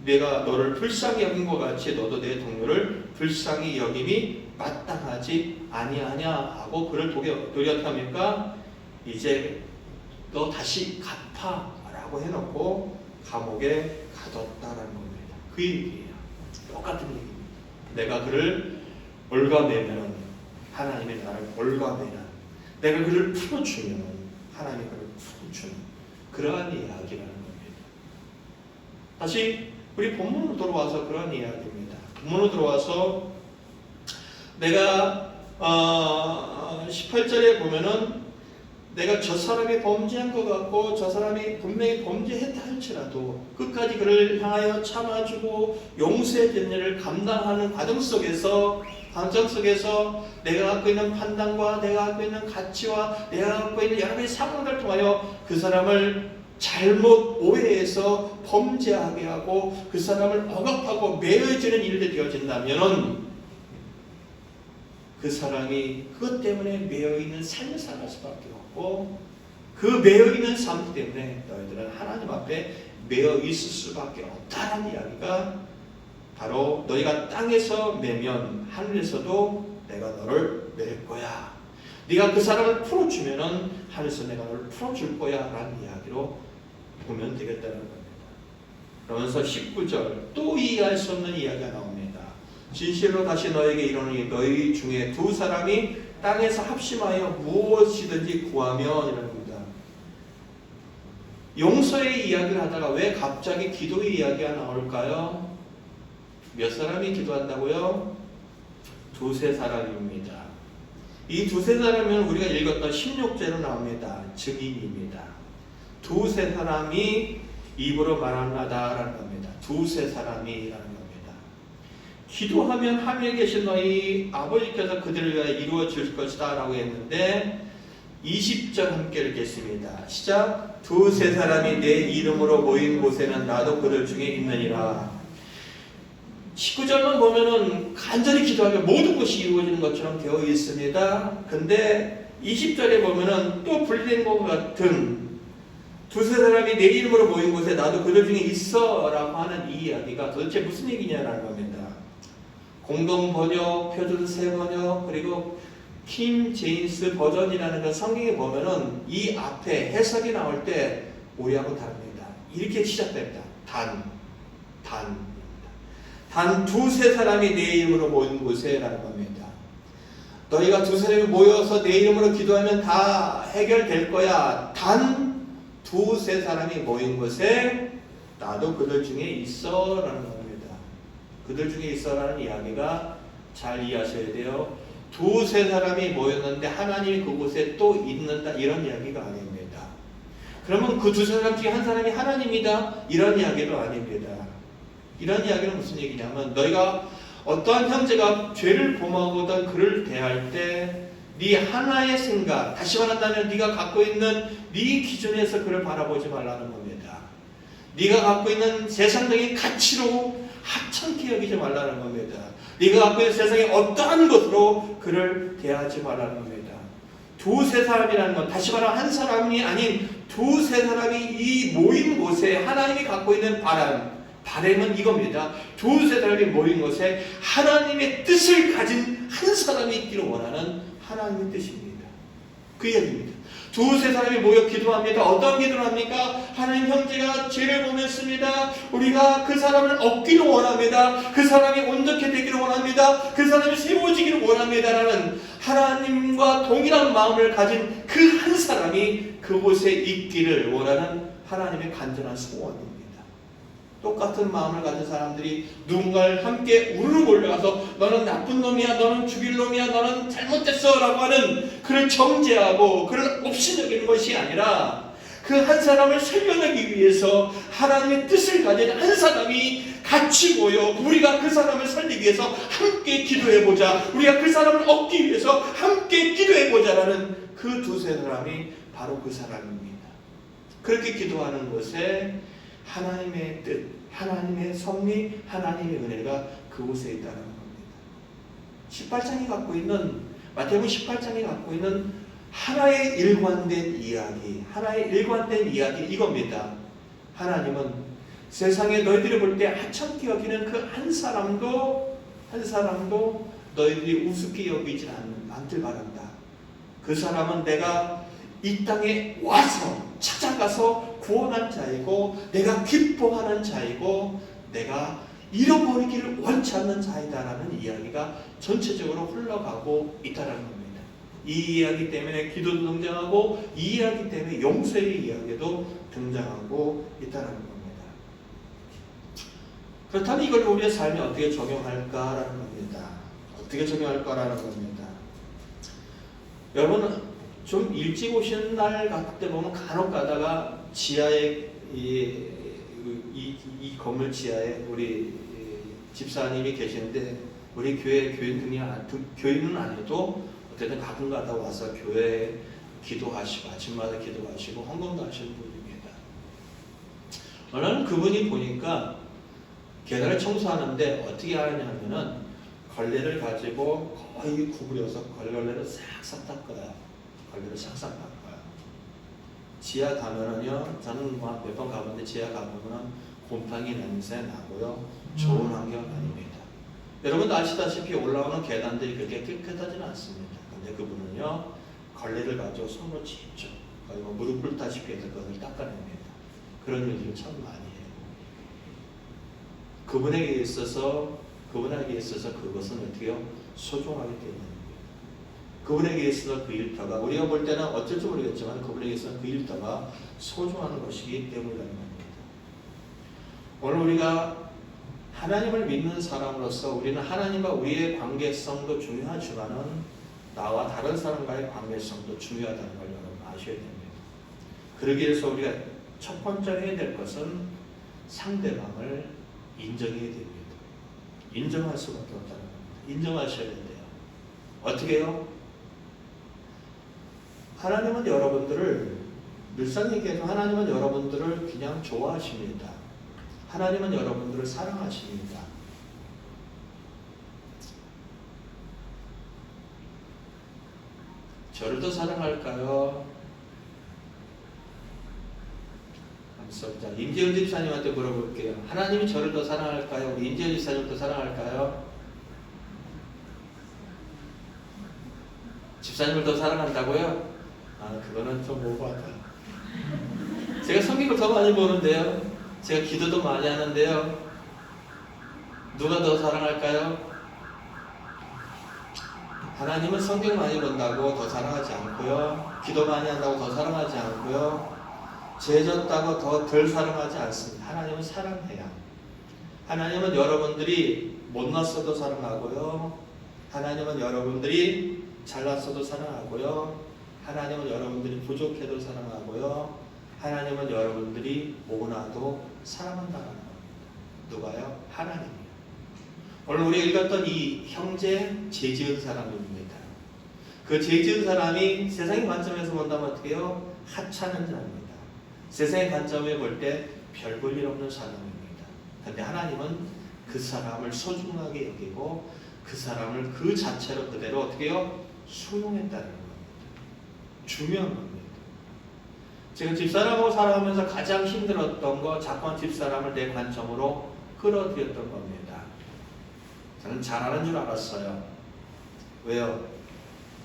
내가 너를 불쌍히 여긴 것 같이 너도 내 동료를 불쌍히 여김이 마땅하지 아니하냐 하고 그를 도리어합니까? 이제 너 다시 갚아라고 해놓고 감옥에 가뒀다라는 겁니다. 그 얘기예요. 똑같은 얘기입니다. 내가 그를 올가매면 하나님이 나를 올가매는 내가 그를 풀어주면 하나님이 그를 풀어주는 그러한 이야기라는 겁니다. 다시 우리 본문으로 돌아와서 그런 이야기입니다. 본문으로 들어와서 내가 18절에 보면은 내가 저 사람이 범죄한 것 같고 저 사람이 분명히 범죄했다 할지라도 끝까지 그를 향하여 참아주고 용서의 전례를 감당하는 과정 속에서 내가 갖고 있는 판단과 내가 갖고 있는 가치와 내가 갖고 있는 여러 가지 상황을 통하여 그 사람을 잘못 오해해서 범죄하게 하고 그 사람을 억압하고 매여지는 일이 되어진다면 그 사람이 그것 때문에 매여있는 삶을 살아갈 수밖에 없고 그 매여있는 삶 때문에 너희들은 하나님 앞에 매여있을 수밖에 없다는 이야기가 바로 너희가 땅에서 매면 하늘에서도 내가 너를 맬 거야. 네가 그 사람을 풀어주면은 하늘에서 내가 너를 풀어줄 거야 라는 이야기로 보면 되겠다는 겁니다. 그러면서 19절 또 이해할 수 없는 이야기가 나옵니다. 진실로 다시 너에게 이르노니 너희 중에 두 사람이 땅에서 합심하여 무엇이든지 구하면 이라는 겁니다. 용서의 이야기를 하다가 왜 갑자기 기도의 이야기가 나올까요? 몇 사람이 기도한다고요? 두세 사람입니다. 이 두세 사람은 우리가 읽었던 16절로 나옵니다. 증인입니다. 두세 사람이 입으로 말하나다라는 겁니다. 두세 사람이라는 겁니다. 기도하면 하늘에 계신 너희 아버지께서 그들을 위하여 이루어 줄 것이다 라고 했는데 20절 함께 읽겠습니다. 시작. 두세 사람이 내 이름으로 모인 곳에는 나도 그들 중에 있느니라. 19절만 보면은 간절히 기도하면 모든 것이 이루어지는 것처럼 되어 있습니다. 근데 20절에 보면은 또 분리된 것 같은 두세 사람이 내 이름으로 모인 곳에 나도 그들 중에 있어 라고 하는 이 이야기가 도대체 무슨 얘기냐라는 겁니다. 공동 번역, 표준 새 번역, 그리고 킹 제임스 버전이라는 그 성경에 보면은 이 앞에 해석이 나올 때 우리하고 다릅니다. 이렇게 시작됩니다. 단 두세 사람이 내 이름으로 모인 곳에 라는 겁니다. 너희가 두세 사람이 모여서 내 이름으로 기도하면 다 해결될 거야. 단 두세 사람이 모인 곳에 나도 그들 중에 있어 라는 겁니다. 그들 중에 있어 라는 이야기가 잘 이해하셔야 돼요. 두세 사람이 모였는데 하나님이 그곳에 또 있는다 이런 이야기가 아닙니다. 그러면 그 두세 사람 중에 한 사람이 하나님이다 이런 이야기도 아닙니다. 이런 이야기는 무슨 얘기냐면 너희가 어떠한 형제가 죄를 범하거든 그를 대할 때 네 하나의 생각, 다시 말한다면 네가 갖고 있는 네 기준에서 그를 바라보지 말라는 겁니다. 네가 갖고 있는 세상적인 가치로 하찮게 여기지 말라는 겁니다. 네가 갖고 있는 세상의 어떠한 것으로 그를 대하지 말라는 겁니다. 두세 사람이라는 건 다시 말하면 한 사람이 아닌 두세 사람이 이 모인 곳에 하나님이 갖고 있는 바람은 이겁니다. 두세 사람이 모인 곳에 하나님의 뜻을 가진 한 사람이 있기를 원하는 하나님의 뜻입니다. 그 이야기입니다. 두세 사람이 모여 기도합니다. 어떤 기도를 합니까? 하나님, 형제가 죄를 범했습니다. 우리가 그 사람을 얻기를 원합니다. 그 사람이 온전케 되기를 원합니다. 그 사람이 세워지기를 원합니다. 라는 하나님과 동일한 마음을 가진 그 한 사람이 그곳에 있기를 원하는 하나님의 간절한 소원입니다. 똑같은 마음을 가진 사람들이 누군가를 함께 우르르 몰려가서 너는 나쁜 놈이야, 너는 죽일 놈이야, 너는 잘못됐어 라고 하는 그를 정죄하고 그를 없이 여기는 것이 아니라 그 한 사람을 살려내기 위해서 하나님의 뜻을 가진 한 사람이 같이 모여 우리가 그 사람을 살리기 위해서 함께 기도해보자, 우리가 그 사람을 얻기 위해서 함께 기도해보자 라는 그 두세 사람이 바로 그 사람입니다. 그렇게 기도하는 것에 하나님의 뜻, 하나님의 섭리, 하나님의 은혜가 그곳에 있다는 겁니다. 18장이 갖고 있는, 마태복음 18장이 갖고 있는 하나의 일관된 이야기, 하나의 일관된 이야기 이겁니다. 하나님은 세상에 너희들이 볼 때 하찮게 여기는 그 한 사람도 너희들이 우습게 여기지 않길 바란다. 그 사람은 내가 이 땅에 와서 찾아가서 구원한 자이고 내가 기뻐하는 자이고 내가 잃어버리기를 원치 않는 자이다라는 이야기가 전체적으로 흘러가고 있다는 겁니다. 이 이야기 때문에 기도도 등장하고 이 이야기 때문에 용서의 이야기도 등장하고 있다는 겁니다. 그렇다면 이걸 우리의 삶에 어떻게 적용할까라는 겁니다. 어떻게 적용할까라는 겁니다. 여러분 좀 일찍 오시는 날 같을 때 보면 간혹 가다가 지하에 이 건물 지하에 우리 집사님이 계시는데 우리 교회 교인은 아니어도 어쨌든 가끔가다 와서 교회에 기도하시고 아침마다 기도하시고 헌금도 하시는 분입니다. 어느 날 그분이 보니까 계단을 청소하는데 어떻게 하냐면은 걸레를 가지고 거의 구부려서 걸레를 싹싹 닦아요. 걸레를 싹싹 닦아요. 지하 가면은요, 저는 몇 번 가봤는데 지하 가보면은 곰팡이 냄새 나고요, 좋은 환경 아닙니다. 여러분도 아시다시피 올라오는 계단들이 그렇게 깨끗하지는 않습니다. 근데 그분은요, 걸레를 가지고 손으로 직접 거의 무릎 꿇다시피 해서 그것을 닦아냅니다. 그런 일들을 참 많이 해요. 그분에게 있어서 그것은 어떻게 해요? 소중하기 때문입니다. 그분에게 있어서 그 일터가 우리가 볼 때는 어쩔 줄 모르겠지만 그분에게 있어서 그 일터가 소중한 것이기 때문이라는 겁니다. 오늘 우리가 하나님을 믿는 사람으로서 우리는 하나님과 우리의 관계성도 중요하지만은 나와 다른 사람과의 관계성도 중요하다는 걸 여러분 아셔야 됩니다. 그러기 위해서 우리가 첫 번째 해야 될 것은 상대방을 인정해야 됩니다. 인정할 수밖에 없다는 겁니다. 인정하셔야 돼요. 어떻게 해요? 하나님은 여러분들을 늘상 얘기해서 하나님은 여러분들을 그냥 좋아하십니다. 하나님은 여러분들을 사랑하십니다. 저를 더 사랑할까요? 자, 임재훈 집사님한테 물어볼게요. 하나님이 저를 더 사랑할까요? 우리 임재훈 집사님을 더 사랑할까요? 집사님을 더 사랑한다고요? 그거는 좀 오버하다. 제가 성경을 더 많이 보는데요. 제가 기도도 많이 하는데요. 누가 더 사랑할까요? 하나님은 성경 많이 본다고 더 사랑하지 않고요. 기도 많이 한다고 더 사랑하지 않고요. 죄 졌다고 더 덜 사랑하지 않습니다. 하나님은 사랑해요. 하나님은 여러분들이 못났어도 사랑하고요. 하나님은 여러분들이 잘났어도 사랑하고요. 하나님은 여러분들이 부족해도 사랑하고요. 하나님은 여러분들이 모나도 사랑한다는 겁니다. 누가요? 하나님이요. 오늘 우리 읽었던 이 형제 죄 지은 사람입니다. 그 죄 지은 사람이 세상의 관점에서 본다면 어떻게 해요? 하찮은 자입니다. 세상의 관점에 볼 때 별 볼 일 없는 사람입니다. 그런데 하나님은 그 사람을 소중하게 여기고 그 사람을 그 자체로 그대로 어떻게 해요? 수용했다는 겁니다. 중요한 겁니다. 제가 집사람하고 살아가면서 가장 힘들었던 거 자꾸만 집사람을 내 관점으로 끌어들였던 겁니다. 저는 잘하는 줄 알았어요. 왜요?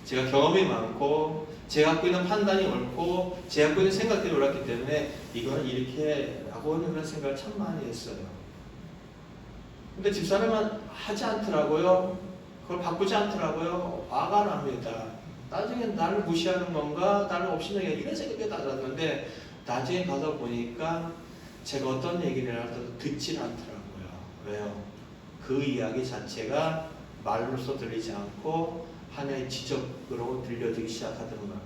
제가 경험이 많고 제가 갖고 있는 판단이 옳고 제가 갖고 있는 생각들이 옳았기 때문에 이거는 이렇게 라고 하는 그런 생각을 참 많이 했어요. 근데 집사람은 하지 않더라고요. 그걸 바꾸지 않더라고요. 화가 납니다. 나중에 나를 무시하는 건가? 나를 없이는 이런 생각이 나왔는데 나중에 가서 보니까 제가 어떤 얘기를 하도 듣질 않더라고요. 왜요? 그 이야기 자체가 말로서 들리지 않고 하나의 지적으로 들려지기 시작하던 겁니다.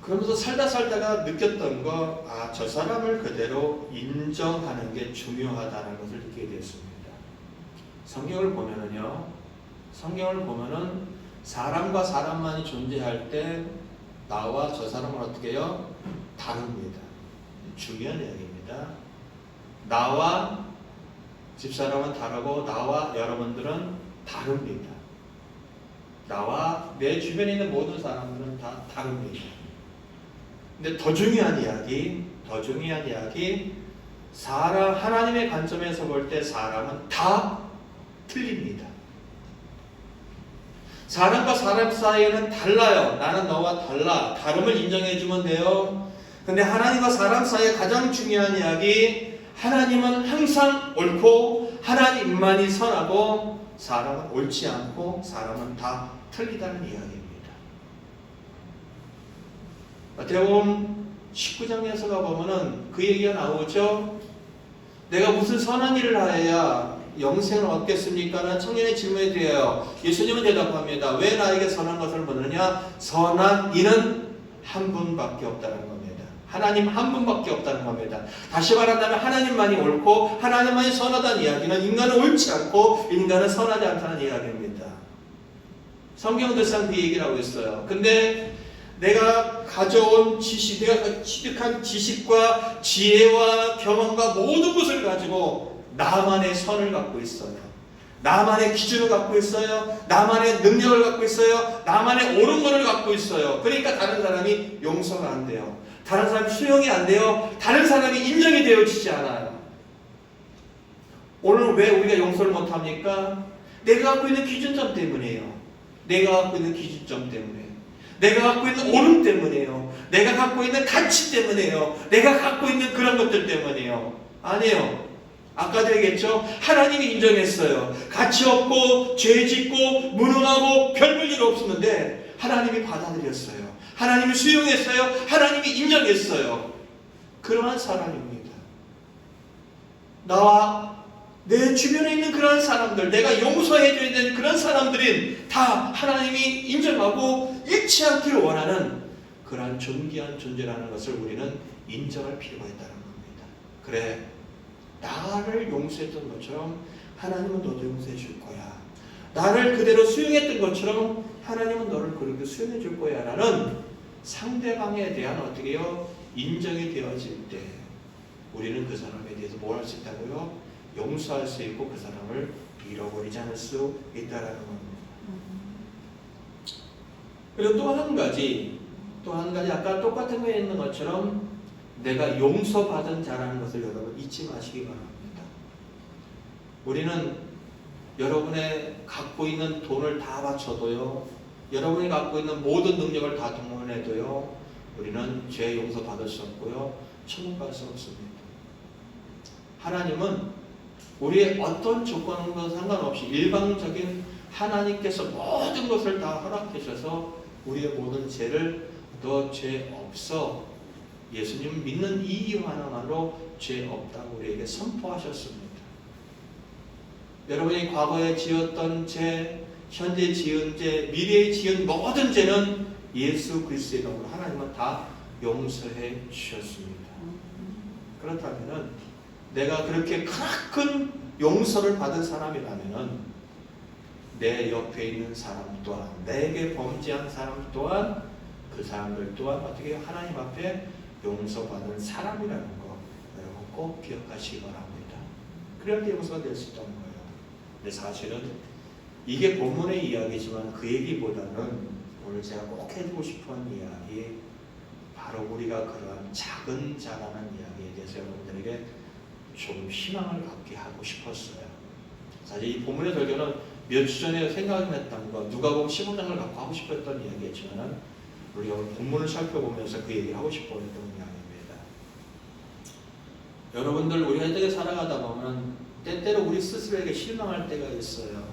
그러면서 살다가 느꼈던 거, 저 사람을 그대로 인정하는 게 중요하다는 것을 느끼게 됐습니다. 성경을 보면은 사람과 사람만이 존재할 때 나와 저 사람은 어떻게 해요? 다릅니다. 중요한 이야기입니다. 나와 집사람은 다르고 나와 여러분들은 다릅니다. 나와 내 주변에 있는 모든 사람들은 다 다릅니다. 근데 더 중요한 이야기, 하나님의 관점에서 볼 때 사람은 다 틀립니다. 사람과 사람 사이에는 달라요. 나는 너와 달라. 다름을 인정해주면 돼요. 근데 하나님과 사람 사이에 가장 중요한 이야기, 하나님은 항상 옳고 하나님만이 선하고 사람은 옳지 않고 사람은 다 틀리다는 이야기입니다. 마태복음 19장에서 가보면은 그 얘기가 나오죠. 내가 무슨 선한 일을 하여야 영생을 얻겠습니까? 라는 청년의 질문에 대하여 예수님은 대답합니다. 왜 나에게 선한 것을 묻느냐? 선한 이는 한 분밖에 없다는 겁니다. 하나님 한 분밖에 없다는 겁니다. 다시 말한다면 하나님만이 옳고 하나님만이 선하다는 이야기는 인간은 옳지 않고 인간은 선하지 않다는 이야기입니다. 성경은 늘상 그 얘기를 하고 있어요. 근데 내가 가져온 지식, 내가 취득한 지식과 지혜와 경험과 모든 것을 가지고 나만의 선을 갖고 있어요. 나만의 기준을 갖고 있어요. 나만의 능력을 갖고 있어요. 나만의 옳은 것을 갖고 있어요. 그러니까 다른 사람이 용서가 안 돼요. 다른 사람이 수용이 안 돼요. 다른 사람이 인정이 되어지지 않아요. 오늘 왜 우리가 용서를 못합니까? 내가 갖고 있는 기준점 때문이에요. 내가 갖고 있는 기준점 때문에. 내가 갖고 있는 오름 때문이에요. 내가 갖고 있는 가치 때문이에요. 내가 갖고 있는 그런 것들 때문이에요. 아니에요. 아까도 얘기했죠. 하나님이 인정했어요. 가치 없고 죄 짓고 무능하고 별 볼 일 없었는데 하나님이 받아들였어요. 하나님이 수용했어요. 하나님이 인정했어요. 그러한 사람입니다. 나와 내 주변에 있는 그런 사람들, 내가 용서해줘야 되는 그런 사람들인 다 하나님이 인정하고 잃지 않기를 원하는 그러한 존귀한 존재라는 것을 우리는 인정할 필요가 있다는 겁니다. 그래, 나를 용서했던 것처럼 하나님은 너도 용서해 줄 거야. 나를 그대로 수용했던 것처럼 하나님은 너를 그렇게 수용해 줄 거야 라는 상대방에 대한 어떻게 해요? 인정이 되어질 때 우리는 그 사람에 대해서 뭘 할 수 있다고요? 용서할 수 있고 그 사람을 잃어버리지 않을 수 있다라는 겁니다. 그리고 또 한 가지 아까 똑같은 거에 있는 것처럼 내가 용서받은 자라는 것을 여러분 잊지 마시기 바랍니다. 우리는 여러분의 갖고 있는 돈을 다 바쳐도요, 여러분이 갖고 있는 모든 능력을 다 동원해도요, 우리는 죄 용서받을 수 없고요, 천국 갈 수 없습니다. 하나님은 우리의 어떤 조건과 상관없이 일방적인 하나님께서 모든 것을 다 허락해 주셔서 우리의 모든 죄를 너 죄 없어, 예수님 믿는 이 이유 하나만으로 죄 없다고 우리에게 선포하셨습니다. 여러분이 과거에 지었던 죄, 현재 지은 죄, 미래에 지은 모든 죄는 예수 그리스도의 이름으로 하나님은 다 용서해 주셨습니다. 그렇다면 내가 그렇게 크나큰 용서를 받은 사람이라면은 내 옆에 있는 사람 또한, 내게 범죄한 사람 또한, 그 사람들 또한 어떻게 하나님 앞에 용서받은 사람이라는 거 여러분 꼭 기억하시기 바랍니다. 그럴 때 용서가 될 수 있다는 거예요. 근데 사실은 이게 본문의 이야기지만 그 얘기보다는 오늘 제가 꼭 해주고 싶은 이야기, 바로 우리가 그러한 작은 자라는 이야기에 대해서 여러분들에게 좀 희망을 갖게 하고 싶었어요. 사실 이 본문의 설교는 몇 주 전에 생각했던 거, 누가복음 15장을 갖고 하고 싶었던 이야기였지만 우리가 오늘 본문을 살펴보면서 그 얘기를 하고 싶어 했던 이야기입니다. 여러분들, 우리가 이 땅에 살아가다 보면 때때로 우리 스스로에게 실망할 때가 있어요.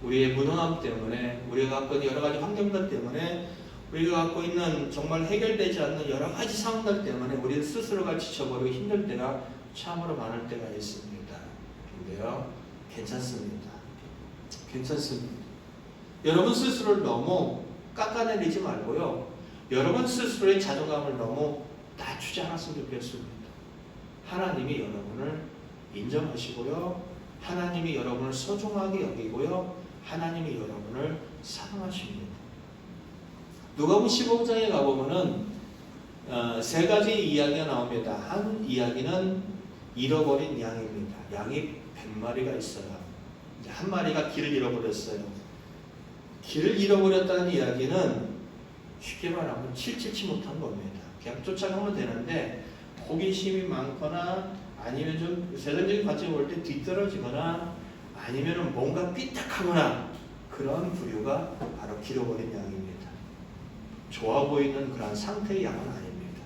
우리의 무능함 때문에, 우리가 갖고 있는 여러 가지 환경들 때문에, 우리가 갖고 있는 정말 해결되지 않는 여러 가지 상황들 때문에 우리 스스로가 지쳐버리고 힘들 때가 참으로 많을 때가 있습니다. 근데요, 괜찮습니다. 괜찮습니다. 여러분 스스로를 너무 깎아내리지 말고요, 여러분 스스로의 자존감을 너무 낮추지 않았으면 좋겠습니다. 하나님이 여러분을 인정하시고요, 하나님이 여러분을 소중하게 여기고요, 하나님이 여러분을 사랑하십니다. 누가복음 15장에 가보면은 세 가지 이야기가 나옵니다. 한 이야기는 잃어버린 양입니다. 양이 100마리가 있어요. 이제 한 마리가 길을 잃어버렸어요. 길을 잃어버렸다는 이야기는 쉽게 말하면 칠칠치 못한 겁니다. 그냥 쫓아가면 되는데 호기심이 많거나 아니면 좀 세상적인 관점을 볼 때 뒤떨어지거나 아니면 뭔가 삐딱하거나 그런 부류가 바로 길어버린 양입니다. 좋아 보이는 그런 상태의 양은 아닙니다.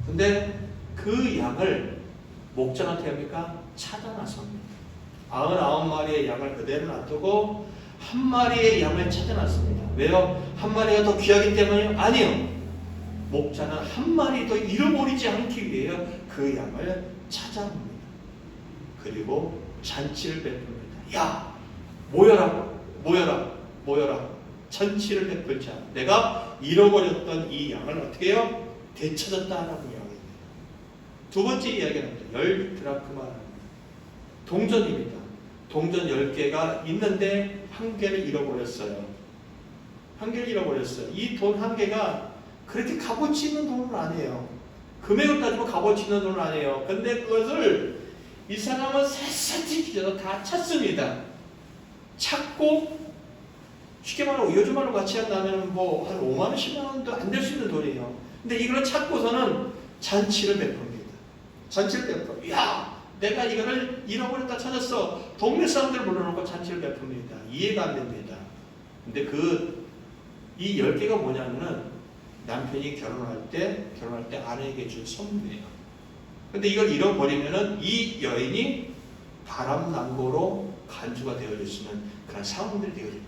근데 그 양을 목자가 어떻게 합니까? 찾아 나섭니다. 99마리의 양을 그대로 놔두고 한 마리의 양을 찾아 놨습니다. 왜요? 한 마리가 더 귀하기 때문에요? 아니요. 목자는 한 마리도 잃어버리지 않기 위해 그 양을 찾아옵니다. 그리고 잔치를 베풉니다. 야! 모여라! 모여라! 모여라! 잔치를 베풀자. 내가 잃어버렸던 이 양을 어떻게 해요? 되찾았다라는 이야기입니다. 두 번째 이야기는 10드라크마 동전입니다. 동전 10개가 있는데 한 개를 잃어버렸어요. 한 개를 잃어버렸어요. 이 돈 한 개가 그렇게 값어치 있는 돈은 아니에요. 금액을 따지면 값어치 있는 돈은 아니에요. 근데 그것을 이 사람은 샅샅이 뒤져서 다 찾습니다. 찾고, 쉽게 말하면 요즘 말로 같이 한다면 뭐 한 5만 원, 10만 원도 안 될 수 있는 돈이에요. 근데 이걸 찾고서는 잔치를 베풉니다. 잔치를 베풀어. 야, 내가 이거를 잃어버렸다 찾았어. 동네 사람들 불러놓고 잔치를 베풉니다. 이해가 안 됩니다. 근데 이 10개가 뭐냐면은 남편이 결혼할 때 아내에게 준 선물이에요. 근데 이걸 잃어버리면은 이 여인이 바람난고로 간주가 되어질 수 있는 그런 상황들이 되어집니다.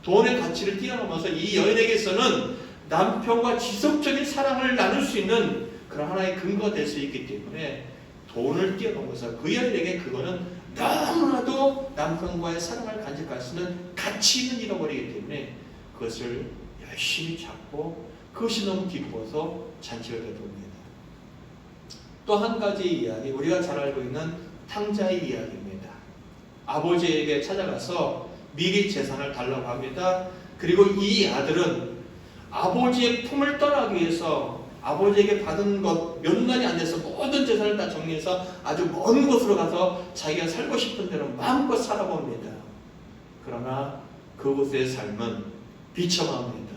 돈의 가치를 뛰어넘어서 이 여인에게서는 남편과 지속적인 사랑을 나눌 수 있는 그런 하나의 근거가 될 수 있기 때문에 돈을 뛰어넘어서 그 여인에게 그거는 너무나도 남편과의 사랑을 간직할 수 있는 가치 있는 잃어버리기 때문에 그것을 열심히 찾고 그것이 너무 기뻐서 잔치를 베풉니다. 또 한 가지 이야기, 우리가 잘 알고 있는 탕자의 이야기입니다. 아버지에게 찾아가서 미리 재산을 달라고 합니다. 그리고 이 아들은 아버지의 품을 떠나기 위해서 아버지에게 받은 것 몇 년이 안 돼서 모든 재산을 다 정리해서 아주 먼 곳으로 가서 자기가 살고 싶은 대로 마음껏 살아봅니다. 그러나 그곳의 삶은 비참합니다.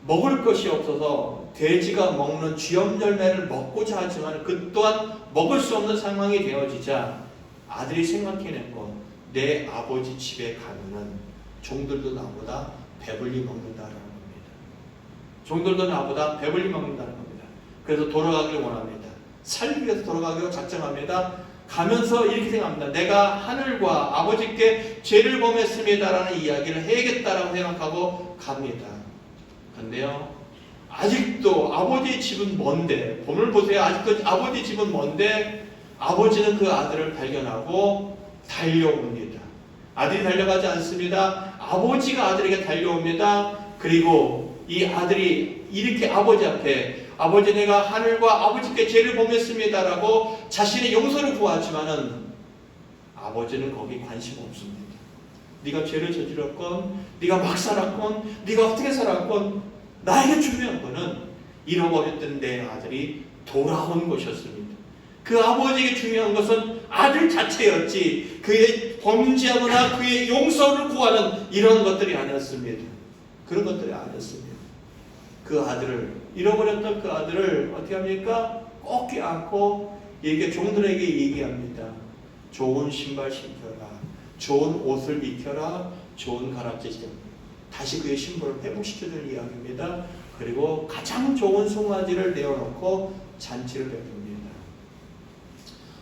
먹을 것이 없어서 돼지가 먹는 쥐염 열매를 먹고자 하지만 그 또한 먹을 수 없는 상황이 되어지자 아들이 생각해낸 것, 내 아버지 집에 가면은 종들도 나보다 배불리 먹는다라는 겁니다. 종들도 나보다 배불리 먹는다는 겁니다. 그래서 돌아가기를 원합니다. 살기 위해서 돌아가기로 작정합니다. 가면서 이렇게 생각합니다. 내가 하늘과 아버지께 죄를 범했습니다라는 이야기를 해야겠다라고 생각하고 갑니다. 근데요, 아직도 아버지 집은 먼데, 본문을 보세요. 아직도 아버지 집은 먼데 아버지는 그 아들을 발견하고 달려옵니다. 아들이 달려가지 않습니다. 아버지가 아들에게 달려옵니다. 그리고 이 아들이 이렇게 아버지 앞에 아버지 내가 하늘과 아버지께 죄를 범했습니다라고 자신의 용서를 구하지만은 아버지는 거기에 관심 없습니다. 네가 죄를 저질렀건 네가 막 살았건 네가 어떻게 살았건 나에게 중요한 거는 잃어버렸던 내 아들이 돌아온 것이었습니다. 그 아버지에게 중요한 것은 아들 자체였지 그의 범죄하거나 그의 용서를 구하는 이런 것들이 아니었습니다. 그런 것들이 아니었습니다. 그 아들을 잃어버렸던 그 아들을 어떻게 합니까? 꼭 껴안고 이렇게 종들에게 얘기합니다. 좋은 신발 신겨라. 좋은 옷을 입혀라. 좋은 가락지 신겨라. 다시 그의 신분을 회복시켜주는 이야기입니다. 그리고 가장 좋은 송아지를 내어놓고 잔치를 베풉니다.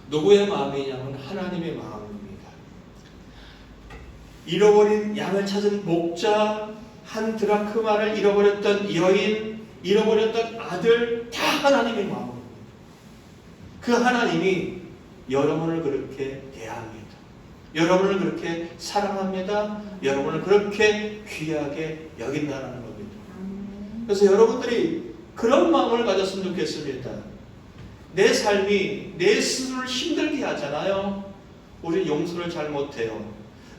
누구의 마음이냐면 하나님의 마음입니다. 잃어버린 양을 찾은 목자, 한 드라크마를 잃어버렸던 여인, 잃어버렸던 아들, 다 하나님의 마음입니다. 그 하나님이 여러분을 그렇게 대합니다. 여러분을 그렇게 사랑합니다. 여러분을 그렇게 귀하게 여긴다는 겁니다. 그래서 여러분들이 그런 마음을 가졌으면 좋겠습니다. 내 삶이 내 스스로를 힘들게 하잖아요. 우리 용서를 잘 못해요.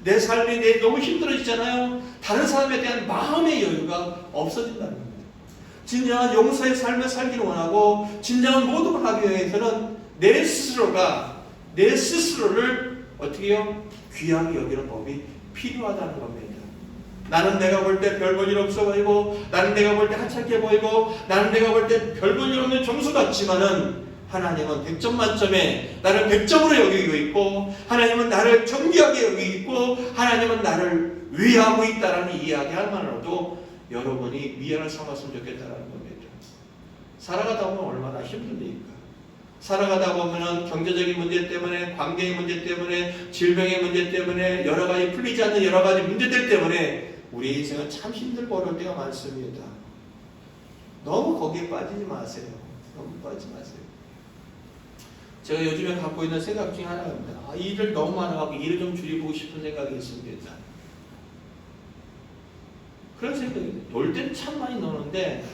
내 삶이 너무 힘들어지잖아요. 다른 사람에 대한 마음의 여유가 없어진다는 겁니다. 진정한 용서의 삶을 살기를 원하고 진정한 모독을 하기 위해서는 내 스스로를 어떻게 해요? 귀하게 여기는 법이 필요하다는 겁니다. 나는 내가 볼 때 별 볼 일 없어 보이고 나는 내가 볼 때 하찮게 보이고 나는 내가 볼 때 별 볼 일 없는 점수 같지만은 하나님은 100점 만점에 나를 100점으로 여기고 있고 하나님은 나를 존귀하게 여기고 있고 하나님은 나를 위하고 있다라는 이야기만으로도 여러분이 위안을 삼았으면 좋겠다는 겁니다. 살아가다 보면 얼마나 힘듭니까? 살아가다 보면 경제적인 문제 때문에 관계의 문제 때문에 질병의 문제 때문에 여러 가지 풀리지 않는 여러 가지 문제들 때문에 우리 인생은 참 힘들고 어려울 때가 많습니다. 너무 거기에 빠지지 마세요. 너무 빠지지 마세요. 제가 요즘에 갖고 있는 생각 중에 하나입니다. 일을 너무 많아가지고 일을 좀 줄이고 싶은 생각이 있습니다. 그런 생각이 놀 때는 참 많이 노는데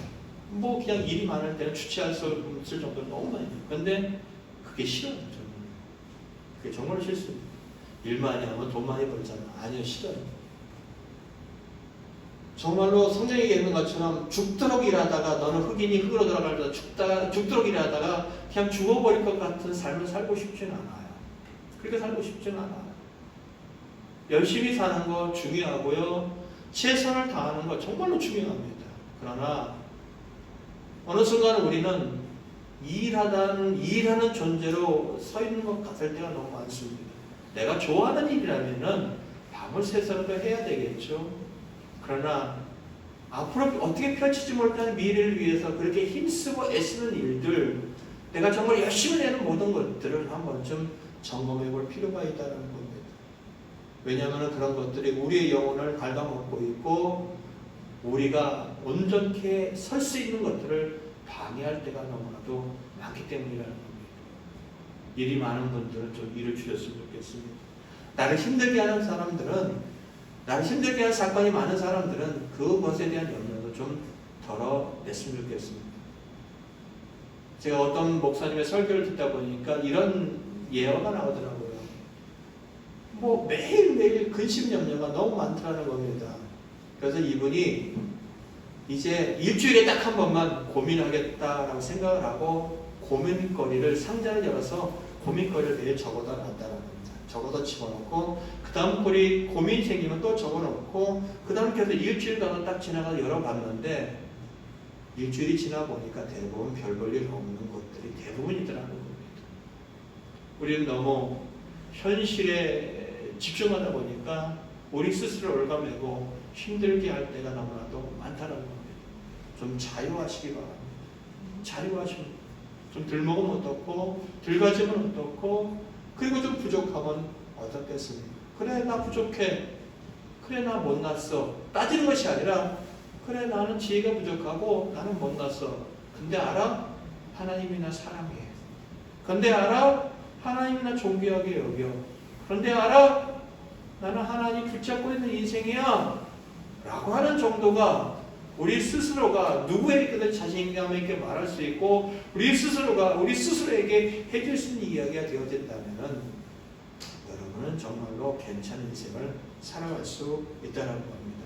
뭐 그냥 일이 많을 때는 주체할 수 없을 정도로 너무 많이 해요. 그런데 그게 싫어요. 저는. 그게 정말 싫습니다. 일 많이 하면 돈 많이 벌잖아. 아니요, 싫어요. 정말로 성경에 있는 것처럼 죽도록 일하다가 너는 흑인이 흑으로 들어가다 죽도록 일하다가 그냥 죽어버릴 것 같은 삶을 살고 싶지는 않아요. 그렇게 살고 싶지는 않아요. 열심히 사는 거 중요하고요. 최선을 다하는 거 정말로 중요합니다. 그러나 어느 순간 우리는 일하는 존재로 서 있는 것 같을 때가 너무 많습니다. 내가 좋아하는 일이라면은 밤을 새서라도 해야 되겠죠. 그러나 앞으로 어떻게 펼치지 못하는 미래를 위해서 그렇게 힘쓰고 애쓰는 일들, 내가 정말 열심히 내는 모든 것들을 한 번쯤 점검해 볼 필요가 있다는 겁니다. 왜냐하면 그런 것들이 우리의 영혼을 갉아먹고 있고 우리가 온전케 설 수 있는 것들을 방해할 때가 너무나도 많기 때문이라는 겁니다. 일이 많은 분들은 좀 일을 줄였으면 좋겠습니다. 나를 힘들게 하는 사람들은, 나를 힘들게 하는 사건이 많은 사람들은 그것에 대한 염려도 좀 덜어냈으면 좋겠습니다. 제가 어떤 목사님의 설교를 듣다 보니까 이런 예화가 나오더라고요. 뭐 매일매일 근심 염려가 너무 많다는 겁니다. 그래서 이분이 이제 일주일에 딱 한 번만 고민하겠다라고 생각을 하고 고민거리를 상자를 열어서 고민거리를 매일 적어다 놨다는 겁니다. 적어서 집어넣고 그 다음 고민이 생기면 또 적어놓고 그 다음 계속 일주일 가서 딱 지나가서 열어봤는데 일주일이 지나 보니까 대부분 별 볼 일 없는 것들이 대부분이더라는 겁니다. 우리는 너무 현실에 집중하다 보니까 우리 스스로 올가매고 힘들게 할 때가 너무나도 많다는 겁니다. 좀 자유하시기 바랍니다. 자유하시면 좀 덜 먹으면 어떻고 덜 가지면 어떻고 그리고 좀 부족하면 어떻겠습니까? 그래 나 부족해. 그래 나 못났어. 따지는 것이 아니라 그래 나는 지혜가 부족하고 나는 못났어. 근데 알아? 하나님이 나 사랑해. 근데 알아? 하나님이 나 존귀하게 여겨. 그런데 알아? 나는 하나님 붙잡고 있는 인생이야. 라고 하는 정도가 우리 스스로가 누구에게든 자신감 있게 말할 수 있고 우리 스스로가 우리 스스로에게 해줄 수 있는 이야기가 되어진다면 여러분은 정말로 괜찮은 인생을 살아갈 수 있다는 겁니다.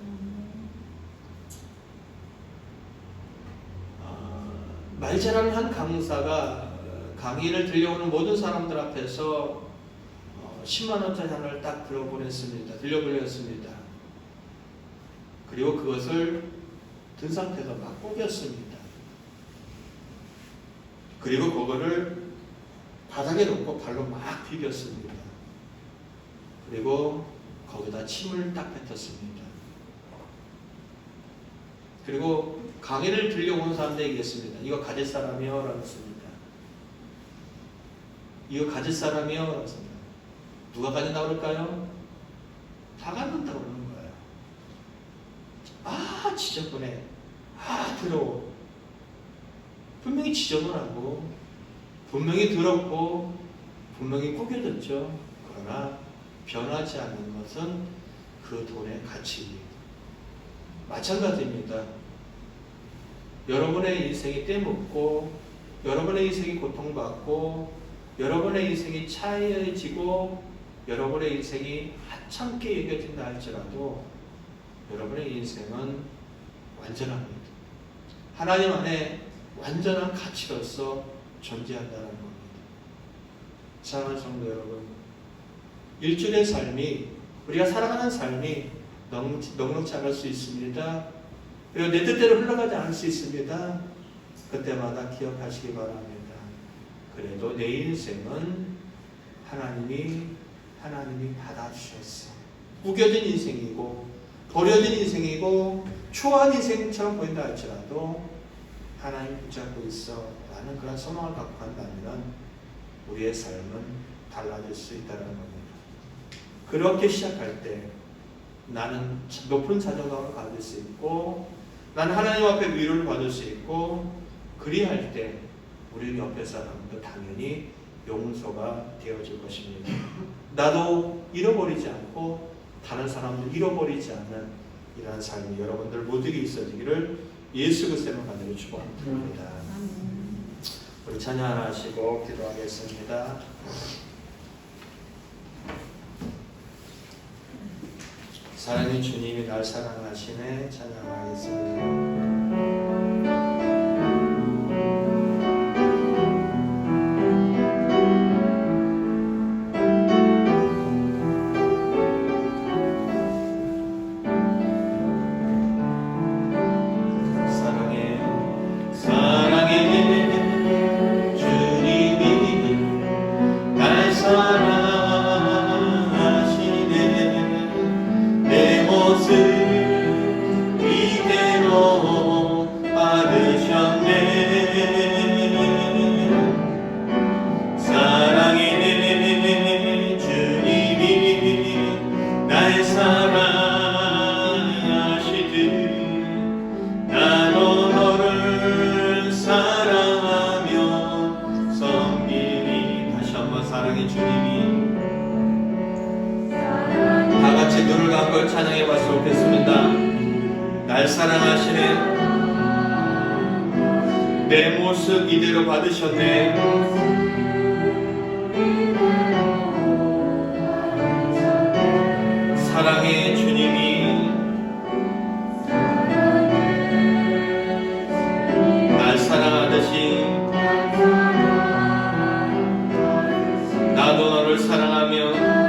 말 잘하는 한 강사가 강의를 들려오는 모든 사람들 앞에서 10만 원짜리 하나를 딱 들려보냈습니다. 그리고 그것을 든 상태에서 막 구겼습니다. 그리고 그거를 바닥에 놓고 발로 막 비볐습니다. 그리고 거기다 침을 딱 뱉었습니다. 그리고 강의를 들려오는 사람들에게 얘기했습니다. 이거 가질 사람이요? 라고 했습니다. 이거 가질 사람이요? 라고 했습니다. 누가 가진다고 그럴까요? 다 갖는다고 그러는 거예요. 아, 지저분해. 아, 더러워. 분명히 지저분하고, 분명히 더럽고, 분명히 구겨졌죠. 그러나 변하지 않는 것은 그 돈의 가치입니다. 마찬가지입니다. 여러분의 인생이 떼먹고, 여러분의 인생이 고통받고, 여러분의 인생이 차이해지고, 여러분의 인생이 하찮게 여겨진다 할지라도 여러분의 인생은 완전합니다. 하나님 안에 완전한 가치로서 존재한다는 겁니다. 사랑하는 성도 여러분, 일주일의 삶이 우리가 살아가는 삶이 넉넉지 않을 수 있습니다. 그리고 내 뜻대로 흘러가지 않을 수 있습니다. 그때마다 기억하시기 바랍니다. 그래도 내 인생은 하나님이 받아주셨어. 구겨진 인생이고 버려진 인생이고 초라한 인생처럼 보인다 할지라도 하나님 붙잡고 있어 라는 그런 소망을 갖고 간다면 우리의 삶은 달라질 수 있다는 겁니다. 그렇게 시작할 때 나는 높은 자존감을 가질 수 있고 나는 하나님 앞에 위로를 받을 수 있고 그리할 때 우리 옆에 사람도 당연히 용서가 되어질 것입니다. 나도 잃어버리지 않고 다른 사람도 잃어버리지 않는 이러한 삶이 여러분들 모두에게 있어지기를 예수 그리스도의 간절히 축원드립니다. 우리 찬양하시고 기도하겠습니다. 사랑의 주님이 날 사랑하시네. 찬양하겠습니다. 찬양해 봤으면 좋겠습니다. 날 사랑하시네. 내 모습 이대로 받으셨네. 사랑의 주님이 날 사랑하듯이 나도 너를 사랑하며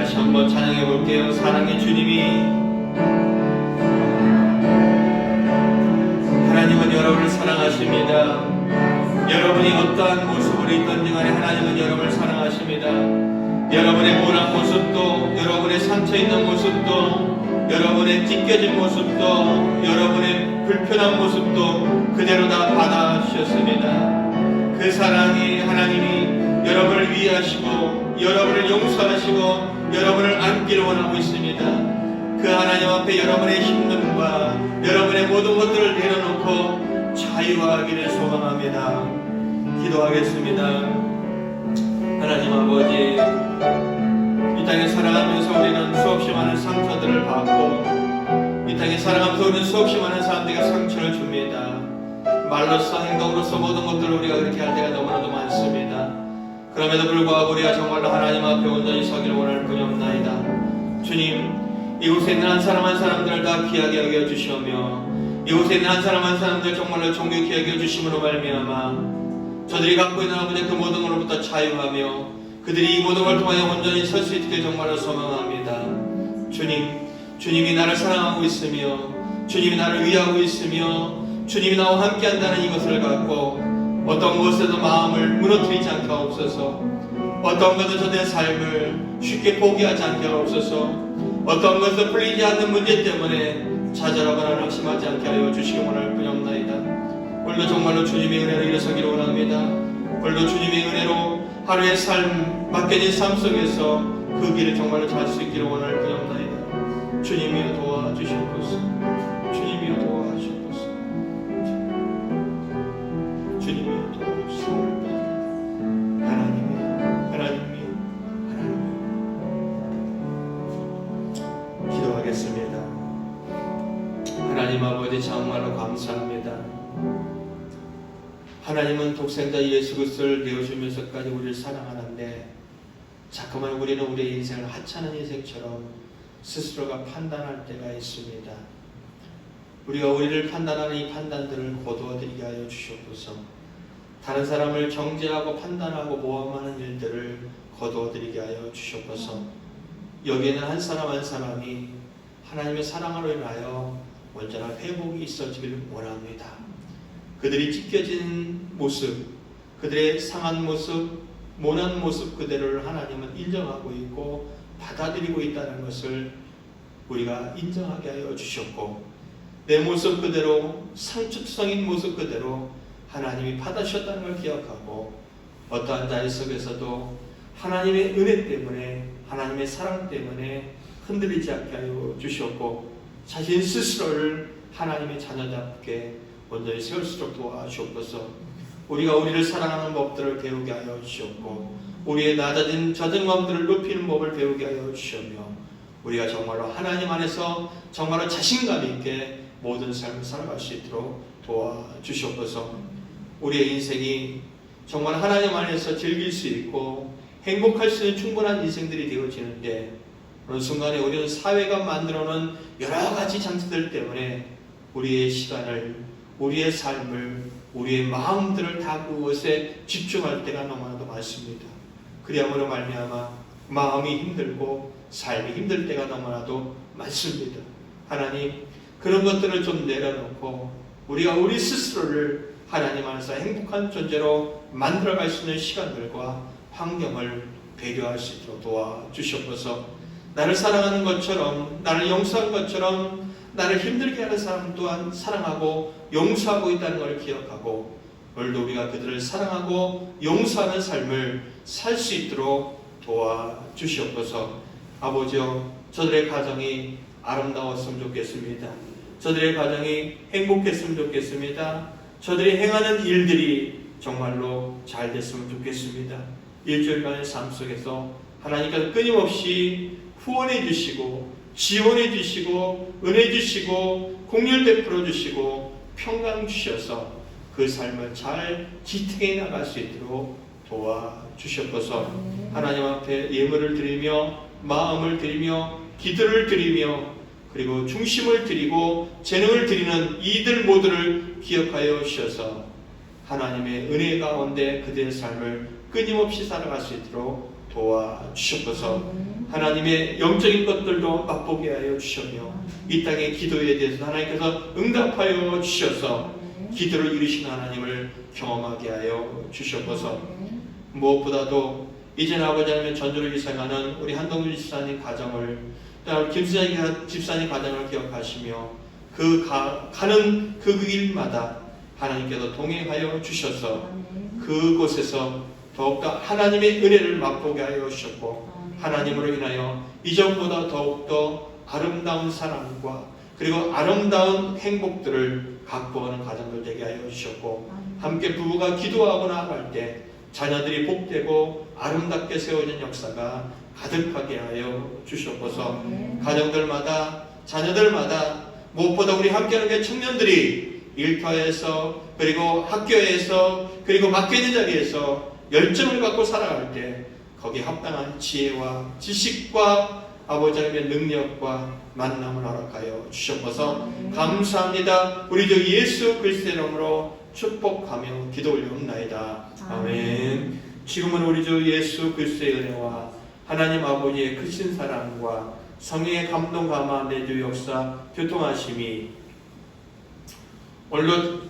다시 한번 찬양해 볼게요. 사랑의 주님이 하나님은 여러분을 사랑하십니다. 여러분이 어떠한 모습으로 있든지 간에 하나님은 여러분을 사랑하십니다. 여러분의 모난 모습도 여러분의 상처 있는 모습도 여러분의 찢겨진 모습도 여러분의 불편한 모습도 그대로 다 받아주셨습니다. 그 사랑이 하나님이 여러분을 위하시고 여러분을 용서하시고 여러분을 안기를 원하고 있습니다. 그 하나님 앞에 여러분의 힘듦과 여러분의 모든 것들을 내려놓고 자유하기를 소망합니다. 기도하겠습니다. 하나님 아버지, 이 이 땅에 살아가면서 우리는 수없이 많은 상처들을 받고 이 땅에 살아가면서 우리는 수없이 많은 사람들에게 상처를 줍니다. 말로써 행동으로서 모든 것들을 우리가 그렇게 할 때가 너무나도 많습니다. 그럼에도 불구하고 우리가 정말로 하나님 앞에 온전히 서기를 원할 뿐이 없나이다. 주님, 이곳에 있는 한 사람 한 사람들을 다 귀하게 여겨주시오며 이곳에 있는 한 사람 한 사람들 정말로 존귀히 여겨주심으로 말미암아 저들이 갖고 있는 아버지 그 모든 것로부터 자유하며 그들이 이 모든 걸 통하여 온전히 설 수 있게 정말로 소망합니다. 주님, 주님이 나를 사랑하고 있으며 주님이 나를 위하고 있으며 주님이 나와 함께한다는 이것을 갖고 어떤 것에도 마음을 무너뜨리지 않게 하옵소서. 어떤 것도 저들의 삶을 쉽게 포기하지 않게 하옵소서. 어떤 것도 풀리지 않는 문제 때문에 좌절하거나 낙심하지 않게 하여 주시기 원할 뿐이 없나이다. 오늘도 정말로 주님의 은혜로 일어서기를 원합니다. 오늘도 주님의 은혜로 하루의 삶, 맡겨진 삶 속에서 그 길을 정말로 잘 수 있기를 원할 뿐이 없나이다. 주님이여 도와주시옵소서. 주님이여 도와주시옵소서. 주님이여 도와주시옵소서. 하나님이여 기도하겠습니다. 하나님 아버지 정말로 감사합니다. 하나님은 독생자 예수 그리스도를 내어주면서까지 우리를 사랑하는데 자꾸만 우리는 우리의 인생을 하찮은 인생처럼 스스로가 판단할 때가 있습니다. 우리가 우리를 판단하는 이 판단들을 거두어들이게 하여 주시옵소서. 다른 사람을 정죄하고 판단하고 모함하는 일들을 거두어들이게 하여 주시옵소서. 여기에는 한 사람 한 사람이 하나님의 사랑으로 인하여 온전한 회복이 있어지길 원합니다. 그들이 찢겨진 모습, 그들의 상한 모습, 모난 모습 그대로를 하나님은 인정하고 있고 받아들이고 있다는 것을 우리가 인정하게 하여 주셨고 내 모습 그대로 상처성인 모습 그대로 하나님이 받아주셨다는 걸 기억하고 어떠한 자리 속에서도 하나님의 은혜 때문에 하나님의 사랑 때문에 흔들리지 않게 하여 주셨고 자신 스스로를 하나님의 자녀답게 온전히 세울 수 있도록 도와주옵소서. 우리가 우리를 사랑하는 법들을 배우게 하여 주셨고 우리의 낮아진 젖은 마음들을 높이는 법을 배우게 하여 주시며 우리가 정말로 하나님 안에서 정말로 자신감 있게 모든 삶을 살아갈 수 있도록 도와주시옵소서. 우리의 인생이 정말 하나님 안에서 즐길 수 있고 행복할 수 있는 충분한 인생들이 되어지는데 어느 순간에 우리는 사회가 만들어놓은 여러 가지 장치들 때문에 우리의 시간을, 우리의 삶을, 우리의 마음들을 다 그것에 집중할 때가 너무나도 많습니다. 그리함으로 말미암아 마음이 힘들고 삶이 힘들 때가 너무나도 많습니다. 하나님, 그런 것들을 좀 내려놓고 우리가 우리 스스로를 하나님 안에서 행복한 존재로 만들어갈 수 있는 시간들과 환경을 배려할 수 있도록 도와주시옵소서. 나를 사랑하는 것처럼, 나를 용서한 것처럼 나를 힘들게 하는 사람 또한 사랑하고 용서하고 있다는 것을 기억하고 오늘도 우리가 그들을 사랑하고 용서하는 삶을 살 수 있도록 도와주시옵소서. 아버지여, 저들의 가정이 아름다웠으면 좋겠습니다. 저들의 가정이 행복했으면 좋겠습니다. 저들이 행하는 일들이 정말로 잘 됐으면 좋겠습니다. 일주일간의 삶 속에서 하나님께서 끊임없이 후원해 주시고 지원해 주시고 은혜 주시고 공률 베풀어 주시고 평강 주셔서 그 삶을 잘 지탱해 나갈 수 있도록 도와주시옵소서. 하나님 앞에 예물을 드리며 마음을 드리며 기도를 드리며 그리고 중심을 드리고 재능을 드리는 이들 모두를 기억하여 주셔서 하나님의 은혜 가운데 그들의 삶을 끊임없이 살아갈 수 있도록 도와주시옵소서. 하나님의 영적인 것들도 맛보게 하여 주시며 이 땅의 기도에 대해서 하나님께서 응답하여 주셔서 기도를 이루시는 하나님을 경험하게 하여 주시옵소서. 무엇보다도 이제는 아버지 하나님의 전주를 희생하는 우리 한동준 집사님 가정을 김수장 집사님 가정을 기억하시며 가는 그 길마다 하나님께서 동행하여 주셔서 그곳에서 더욱더 하나님의 은혜를 맛보게 하여 주셨고 하나님으로 인하여 이전보다 더욱더 아름다운 사랑과 그리고 아름다운 행복들을 갖고오는 가정들 되게 하여 주셨고 함께 부부가 기도하고 나아갈 때 자녀들이 복되고 아름답게 세워지는 역사가 가득하게 하여 주시옵소서. 가정들마다 자녀들마다 무엇보다 우리 함께하는 게 청년들이 일터에서 그리고 학교에서 그리고 맡겨있는 자리에서 열정을 갖고 살아갈 때 거기에 합당한 지혜와 지식과 아버지 하나님의 능력과 만남을 허락하여 주셨어서 감사합니다. 우리 주 예수 그리스도의 이름으로 축복하며 기도 올려옵나이다. 아멘. 지금은 우리 주 예수 그리스도의 은혜와 하나님 아버지의 크신 사랑과 성령의 감동 감화 내주 역사 교통하심이 오늘도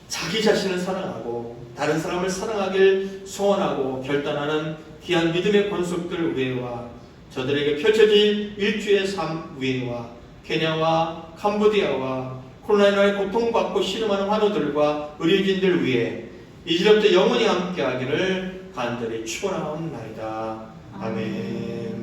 자기 자신을 사랑하고 다른 사람을 사랑하길 소원하고 결단하는 귀한 믿음의 권속들 위에와 저들에게 펼쳐질 일주의 삶 위에와 케냐와 캄보디아와 코로나19에 고통받고 신음하는 환우들과 의료진들 위해 이제부터 영원히 함께하기를 간절히 축원하옵나이다. 아멘.